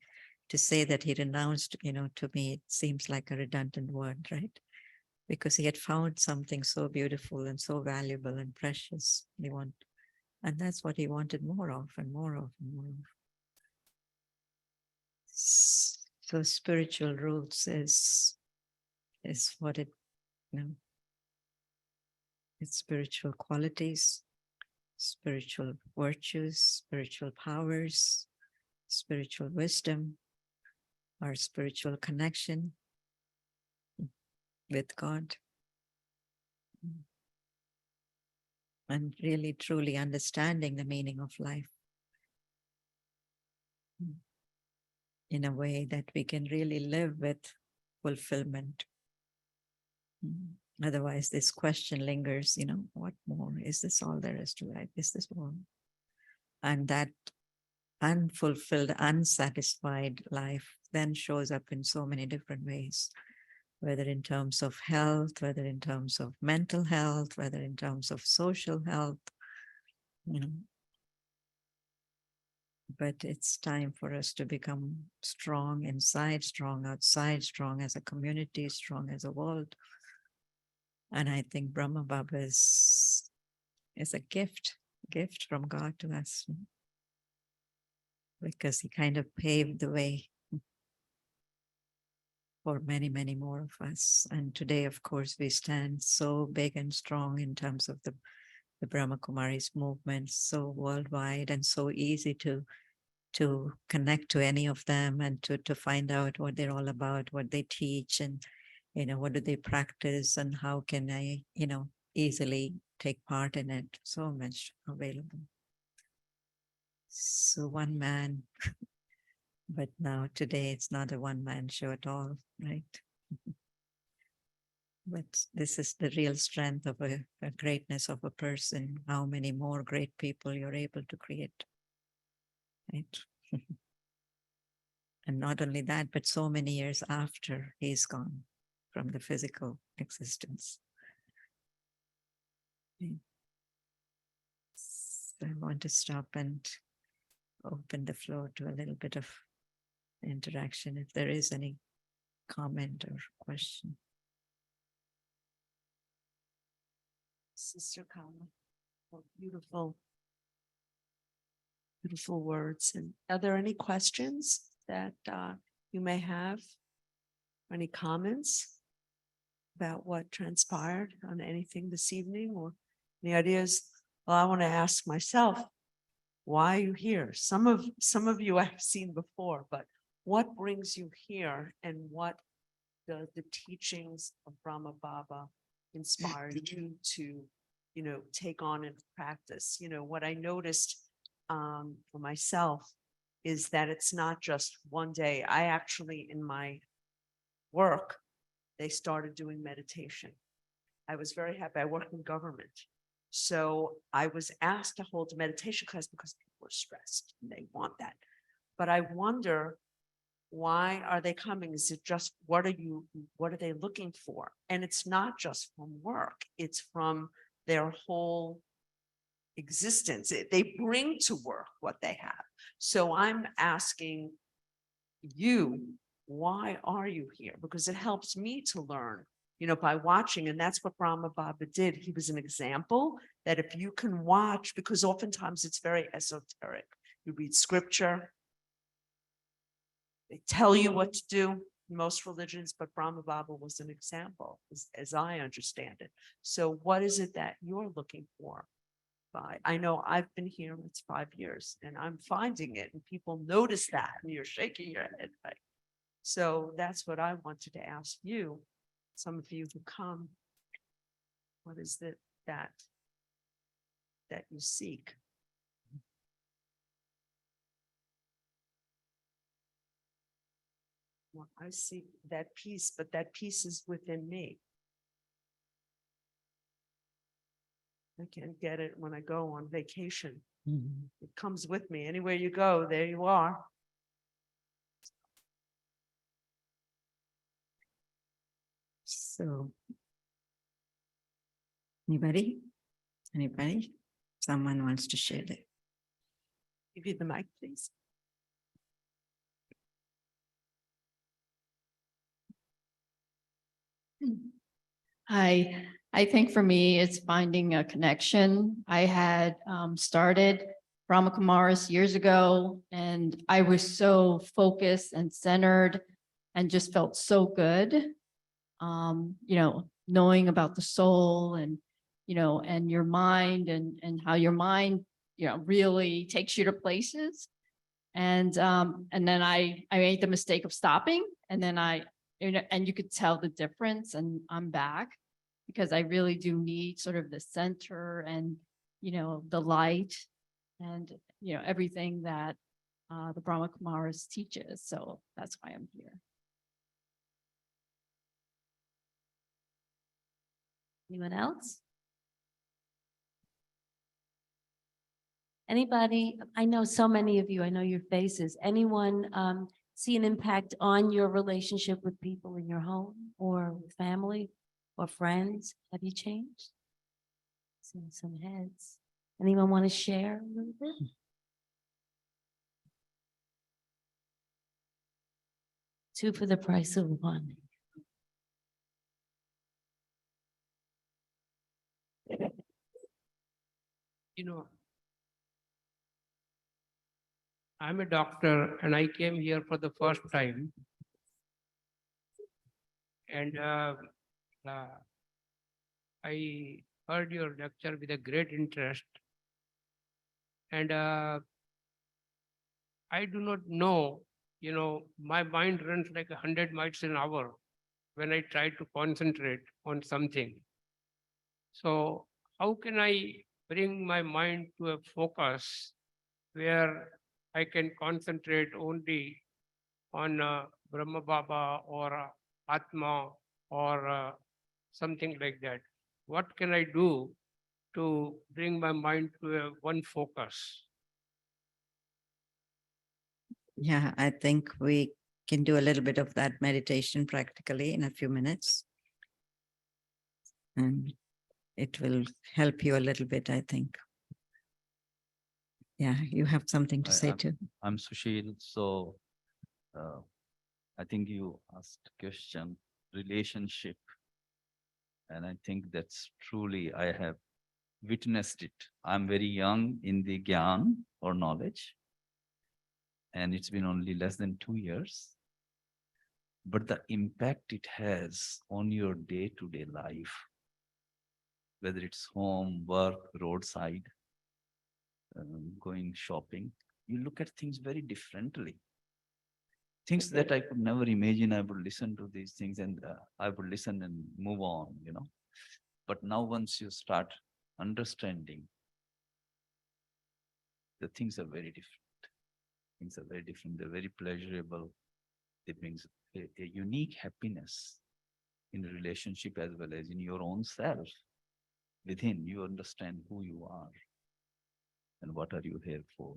say that he renounced, to me, it seems like a redundant word, right? Because he had found something so beautiful and so valuable and precious. And that's what he wanted more of and more of and more of. So spiritual roots is what it, it's spiritual qualities, spiritual virtues, spiritual powers, spiritual wisdom, our spiritual connection with God, and really truly understanding the meaning of life in a way that we can really live with fulfillment. Otherwise, this question lingers, what more? Is this all there is to life? Is this all? And that unfulfilled, unsatisfied life then shows up in so many different ways, whether in terms of health, whether in terms of mental health, whether in terms of social health, But it's time for us to become strong inside, strong outside, strong as a community, strong as a world. And I think Brahma Baba is a gift from God to us, because he kind of paved the way for many, many more of us. And today, of course, we stand so big and strong in terms of the Brahma Kumaris movement, so worldwide and so easy to connect to any of them and to find out what they're all about, what they teach, and what do they practice, and how can I easily take part in it. So much available. So one man, but now today it's not a one-man show at all, right? But this is the real strength of a greatness of a person, how many more great people you're able to create, right? And not only that, but so many years after he's gone from the physical existence. So I want to stop and open the floor to a little bit of interaction, if there is any comment or question. Sister Kala, beautiful, beautiful words. And are there any questions that you may have? Any comments about what transpired on anything this evening, or any ideas? Well, I want to ask myself, why are you here? Some of you I've seen before, but what brings you here, and what does the teachings of Brahma Baba inspire you to, take on and practice? What I noticed for myself is that it's not just one day. I actually, in my work, they started doing meditation. I was very happy. I work in government. So I was asked to hold a meditation class because people are stressed and they want that. But I wonder, why are they coming? Is it just, what are they looking for? And it's not just from work, it's from their whole existence. They bring to work what they have. So I'm asking you, why are you here? Because it helps me to learn, by watching. And that's what Brahma Baba did. He was an example that if you can watch, because oftentimes it's very esoteric. You read scripture, they tell you what to do in most religions, but Brahma Baba was an example, as I understand it. So what is it that you're looking for? I know I've been here, it's 5 years, and I'm finding it, and people notice that, and you're shaking your head, right? So that's what I wanted to ask you, some of you who come, what is it that you seek? Well, I seek that peace, but that peace is within me. I can't get it when I go on vacation. It comes with me. Anywhere you go, there you are. So, anybody? Someone wants to share that? Give you the mic, please. I think for me, it's finding a connection. I had started Brahma Kumaris years ago, and I was so focused and centered and just felt so good. Knowing about the soul and, and your mind and how your mind, really takes you to places. And then I made the mistake of stopping, and then and you could tell the difference, and I'm back because I really do need sort of the center and, the light and, everything that the Brahma Kumaris teaches. So that's why I'm here. Anyone else? Anybody? I know so many of you, I know your faces. Anyone see an impact on your relationship with people in your home or with family or friends? Have you changed? Seeing some heads. Anyone want to share a little bit? Two for the price of one. I'm a doctor and I came here for the first time. And I heard your lecture with a great interest. And I do not know, my mind runs like 100 miles an hour when I try to concentrate on something. So how can I bring my mind to a focus where I can concentrate only on Brahma Baba or Atma or something like that? What can I do to bring my mind to one focus? Yeah, I think we can do a little bit of that meditation practically in a few minutes. And it will help you a little bit, I think. Yeah, you have something to say too. I'm Sushil. So I think you asked question relationship. And I think that's truly, I have witnessed it. I'm very young in the Gyan or knowledge. And it's been only less than 2 years. But the impact it has on your day-to-day life, whether it's home, work, roadside, going shopping, you look at things very differently. Things that I could never imagine. I would listen to these things and I would listen and move on, But now once you start understanding, the things are very different. Things are very different. They're very pleasurable. It brings a unique happiness in a relationship as well as in your own self. Within, you understand who you are and what are you here for.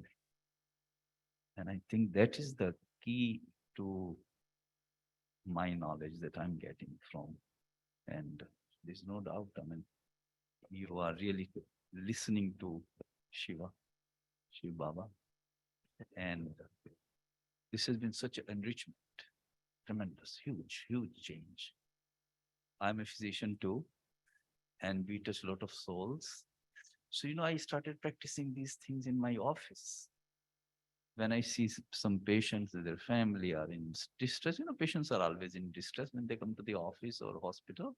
And I think that is the key to my knowledge that I'm getting from. And there's no doubt, you are really listening to Shiva, Shiva Baba. And this has been such an enrichment, tremendous, huge, huge change. I'm a physician too, and we touch a lot of souls. So, I started practicing these things in my office. When I see some patients, their family are in distress, patients are always in distress when they come to the office or hospital.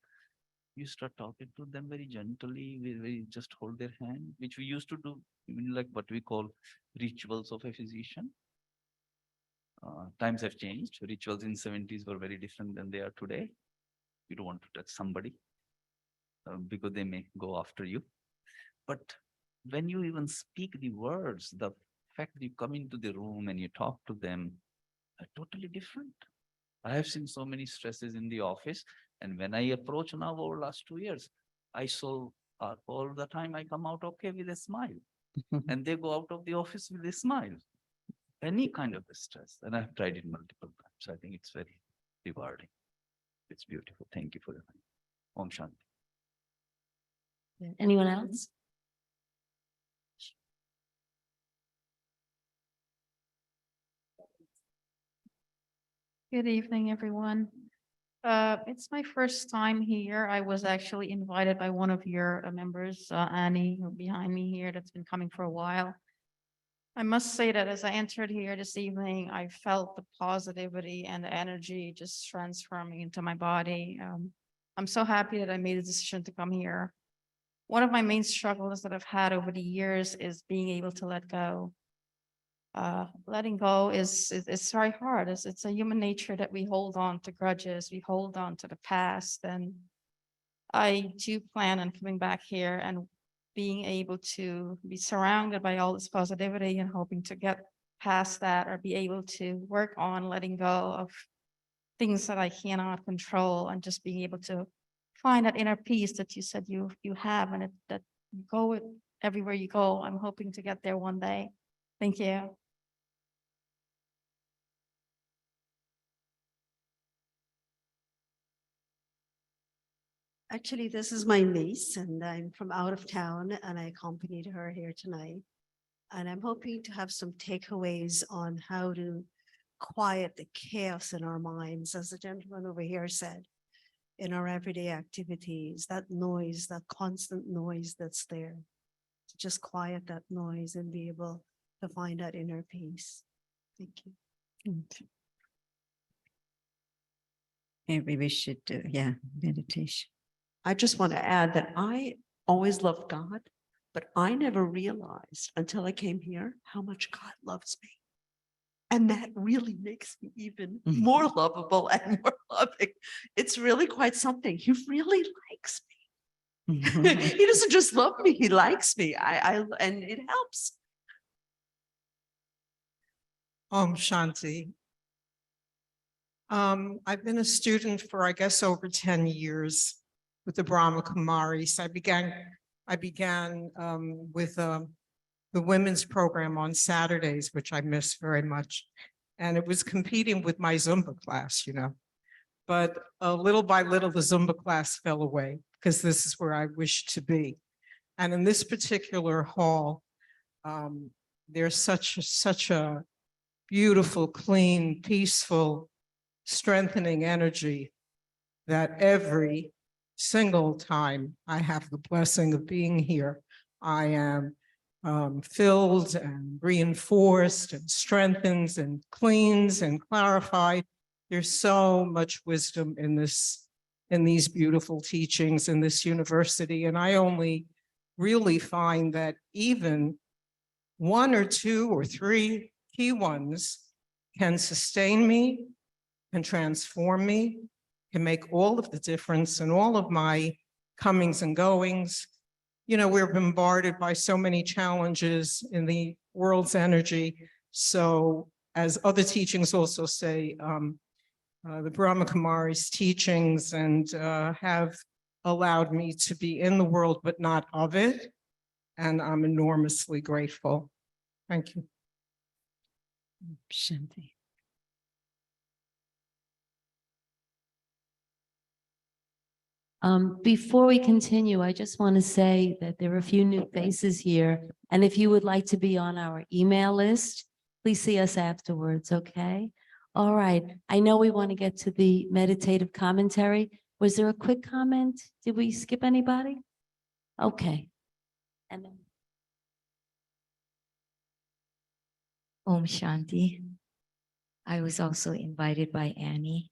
You start talking to them very gently, we just hold their hand, which we used to do, like what we call rituals of a physician. Times have changed. Rituals in 70s were very different than they are today. You don't want to touch somebody because they may go after you. But when you even speak the words, the fact that you come into the room and you talk to them are totally different. I have seen so many stresses in the office. And when I approach now over the last 2 years, I saw all the time I come out okay with a smile. And they go out of the office with a smile. Any kind of stress. And I've tried it multiple times. I think it's very rewarding. It's beautiful. Thank you for your time. Om Shanti. Anyone else? Good evening, everyone. It's my first time here. I was actually invited by one of your members, Annie, who behind me here, that's been coming for a while. I must say that as I entered here this evening, I felt the positivity and the energy just transforming into my body. I'm so happy that I made a decision to come here. One of my main struggles that I've had over the years is being able to let go. Letting go is very hard. It's a human nature that we hold on to grudges, we hold on to the past. And I do plan on coming back here and being able to be surrounded by all this positivity and hoping to get past that or be able to work on letting go of things that I cannot control and just being able to find that inner peace that you said you have and that you go with everywhere you go. I'm hoping to get there one day. Thank you. Actually, this is my niece, and I'm from out of town, and I accompanied her here tonight. And I'm hoping to have some takeaways on how to quiet the chaos in our minds, as the gentleman over here said, in our everyday activities, that noise, that constant noise that's there, to just quiet that noise and be able to find that inner peace. Thank you. Maybe we should do, meditation. I just want to add that I always loved God, but I never realized until I came here how much God loves me. And that really makes me even more lovable and more loving. It's really quite something. He really likes me. He doesn't just love me, he likes me. And it helps. Om Shanti. I've been a student for, I guess, over 10 years with the Brahma Kumaris. I began with the women's program on Saturdays, which I miss very much. And it was competing with my Zumba class, But little by little, the Zumba class fell away because this is where I wish to be. And in this particular hall, there's such a beautiful, clean, peaceful, strengthening energy that every single time I have the blessing of being here, I am filled and reinforced and strengthens and cleans and clarified. There's so much wisdom in these beautiful teachings in this university. And I only really find that even one or two or three key ones can sustain me, can transform me, can make all of the difference in all of my comings and goings. We're bombarded by so many challenges in the world's energy. So as other teachings also say, the Brahma Kumari's teachings and have allowed me to be in the world, but not of it. And I'm enormously grateful. Thank you. Shanti. Before we continue, I just want to say that there are a few new faces here. And if you would like to be on our email list, please see us afterwards, okay? All right. I know we want to get to the meditative commentary. Was there a quick comment? Did we skip anybody? Okay. And then Om Shanti. I was also invited by Annie,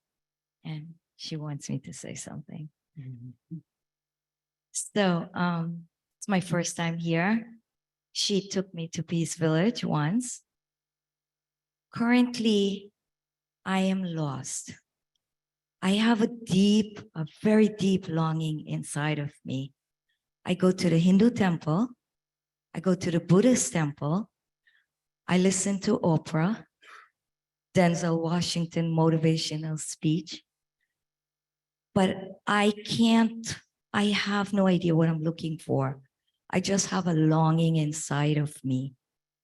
and she wants me to say something. So, it's my first time here. She took me to Peace Village once. Currently, I am lost. I have a very deep longing inside of me. I go to the Hindu temple. I go to the Buddhist temple. I listen to Oprah, Denzel Washington motivational speech. But I have no idea what I'm looking for. I just have a longing inside of me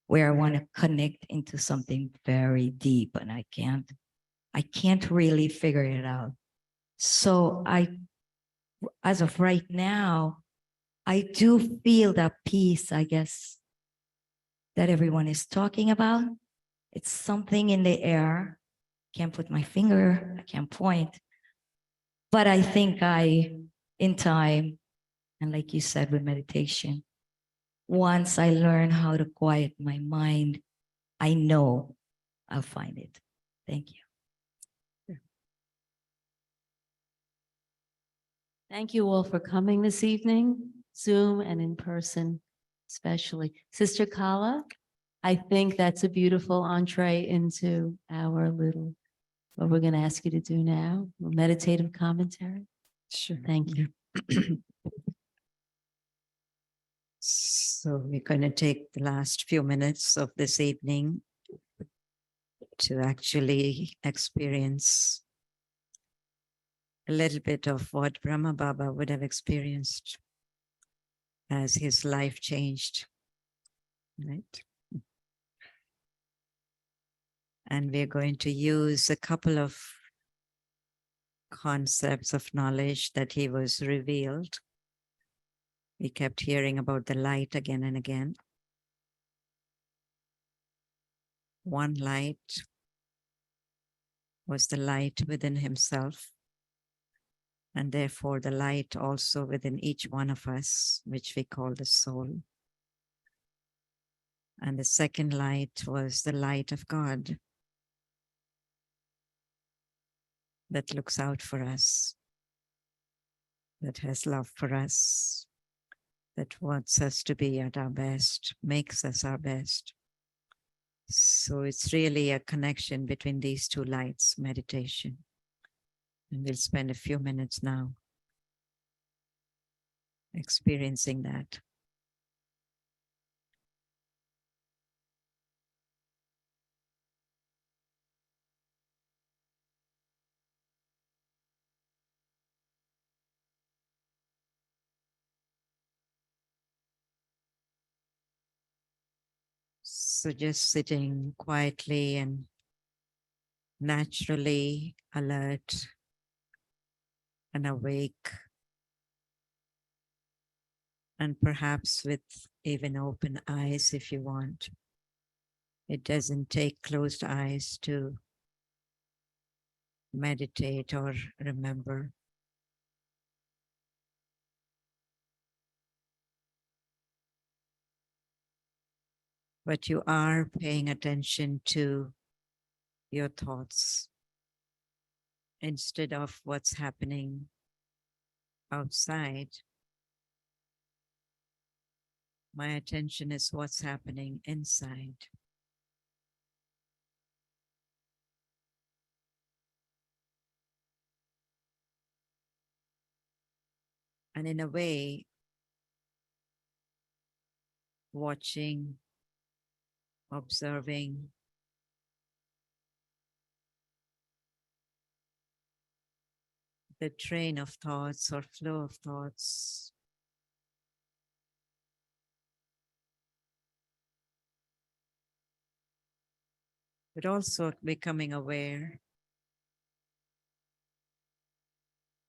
where I want to connect into something very deep, and I can't really figure it out. So as of right now, I do feel that peace, I guess, that everyone is talking about. It's something in the air. Can't put my finger, I can't point. But I think in time, and like you said with meditation, once I learn how to quiet my mind, I know I'll find it. Thank you. thank you all for coming this evening, Zoom and in person, especially. Sister Kala, I think that's a beautiful entree into our little, what we're going to ask you to do now, a meditative commentary. Sure. Thank you. So we're going to take the last few minutes of this evening to actually experience a little bit of what Brahma Baba would have experienced as his life changed, right? And we're going to use a couple of concepts of knowledge that he was revealed. We kept hearing about the light again and again. One light was the light within himself, and therefore the light also within each one of us, which we call the soul. And the second light was the light of God that looks out for us, that has love for us, that wants us to be at our best, makes us our best. So it's really a connection between these two lights, meditation. And we'll spend a few minutes now experiencing that. So just sitting quietly and naturally alert and awake, and perhaps with even open eyes if you want. It doesn't take closed eyes to meditate or remember. But you are paying attention to your thoughts instead of what's happening outside. My attention is what's happening inside. And in a way, watching, observing, the train of thoughts or flow of thoughts. But also becoming aware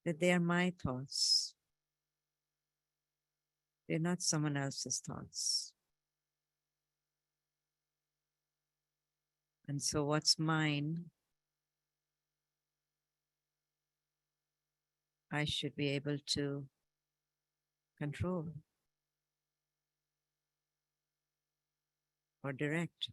that they are my thoughts. They're not someone else's thoughts. And so what's mine, I should be able to control or direct.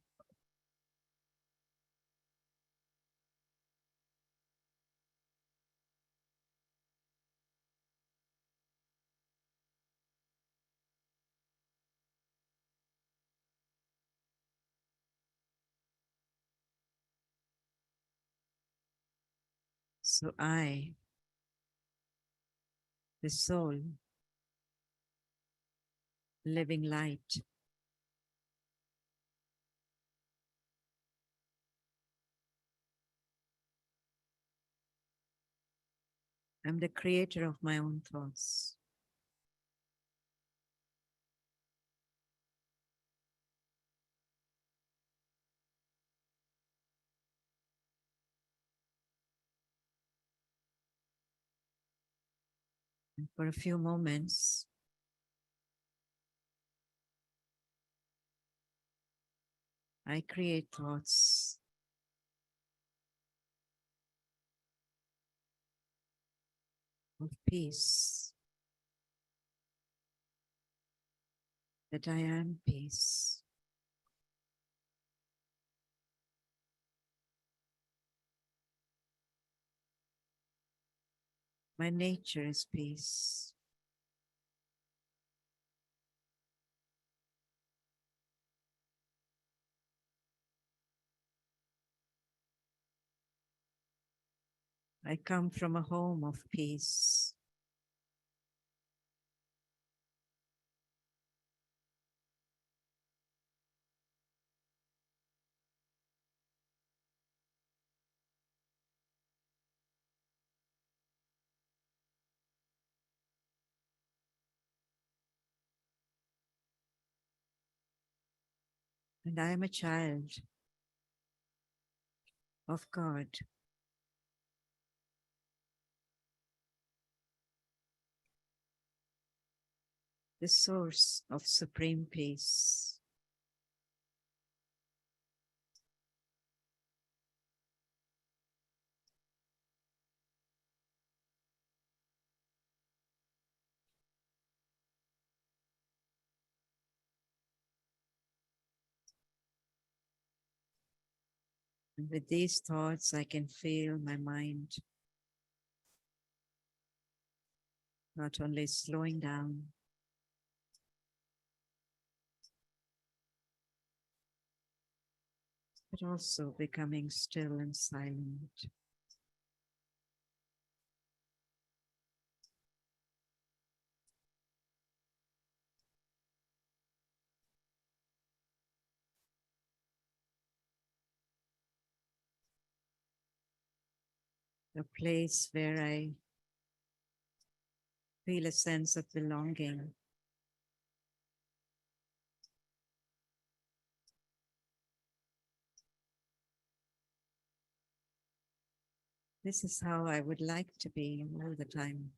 So I, the soul, living light, I'm the creator of my own thoughts. And for a few moments, I create thoughts of peace, that I am peace. My nature is peace. I come from a home of peace. And I am a child of God. The source of supreme peace. And with these thoughts, I can feel my mind not only slowing down, but also becoming still and silent. A place where I feel a sense of belonging. This is how I would like to be all the time.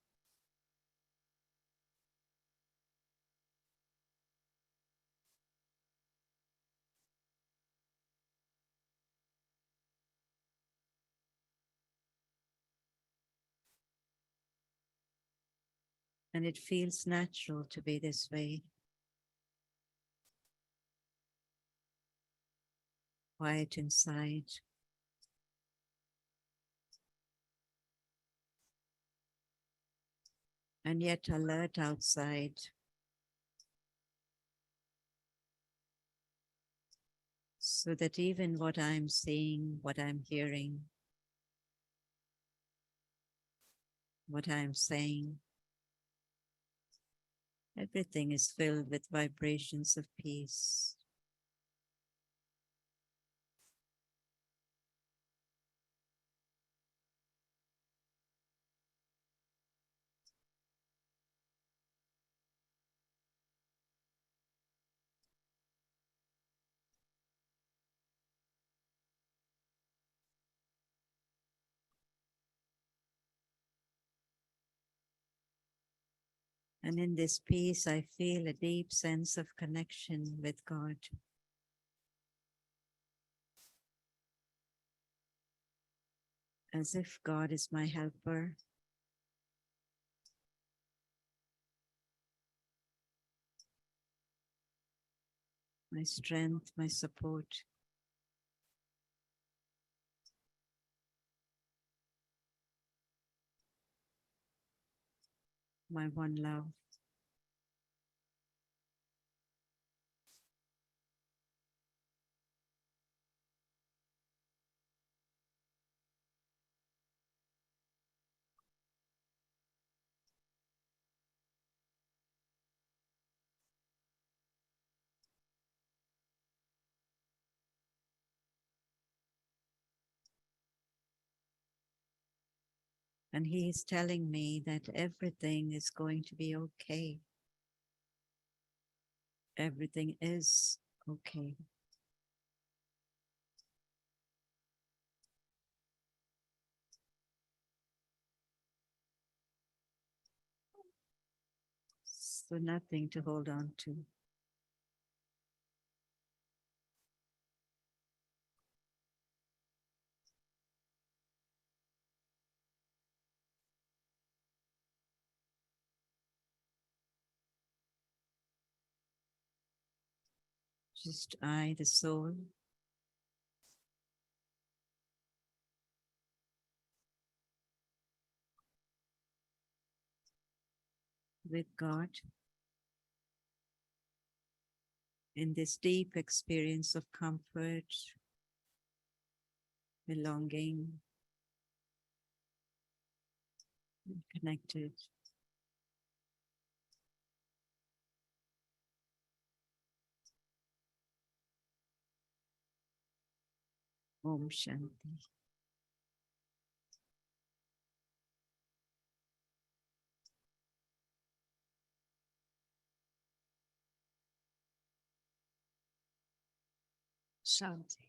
And it feels natural to be this way. Quiet inside. And yet alert outside. So that even what I'm seeing, what I'm hearing, what I'm saying, everything is filled with vibrations of peace. And in this peace, I feel a deep sense of connection with God. As if God is my helper. My strength, my support. My one love. And he is telling me that everything is going to be okay. Everything is okay. So nothing to hold on to. Just I, the soul. With God. In this deep experience of comfort, belonging, and connected. Om Shanti. Shanti.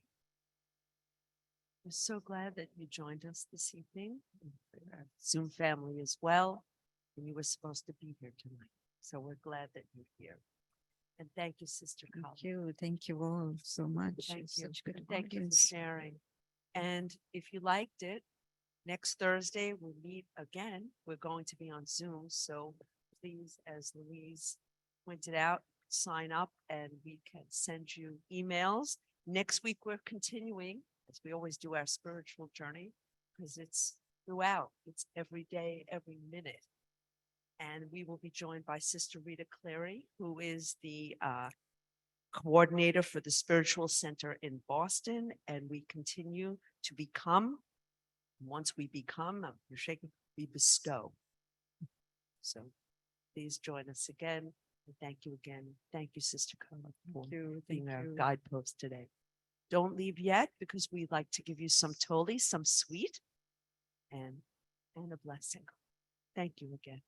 We're so glad that you joined us this evening, and for our Zoom family as well. And you were supposed to be here tonight. So we're glad that you're here. And thank you, Sister Kala. Thank you all so much. Thank It was you. Such good And thank you for audience. sharing. And if you liked it, next Thursday we'll meet again. We're going to be on Zoom. So please, as Louise pointed out, sign up and we can send you emails. Next week, we're continuing, as we always do, our spiritual journey, because it's throughout, it's every day, every minute. And we will be joined by Sister Rita Clary, who is the coordinator for the Spiritual Center in Boston. And we continue to become, once we become, you're shaking, we bestow. So please join us again. And thank you again. Thank you, Sister Carla, for being our guidepost today. Don't leave yet, because we'd like to give you some toli, some sweet, and a blessing. Thank you again.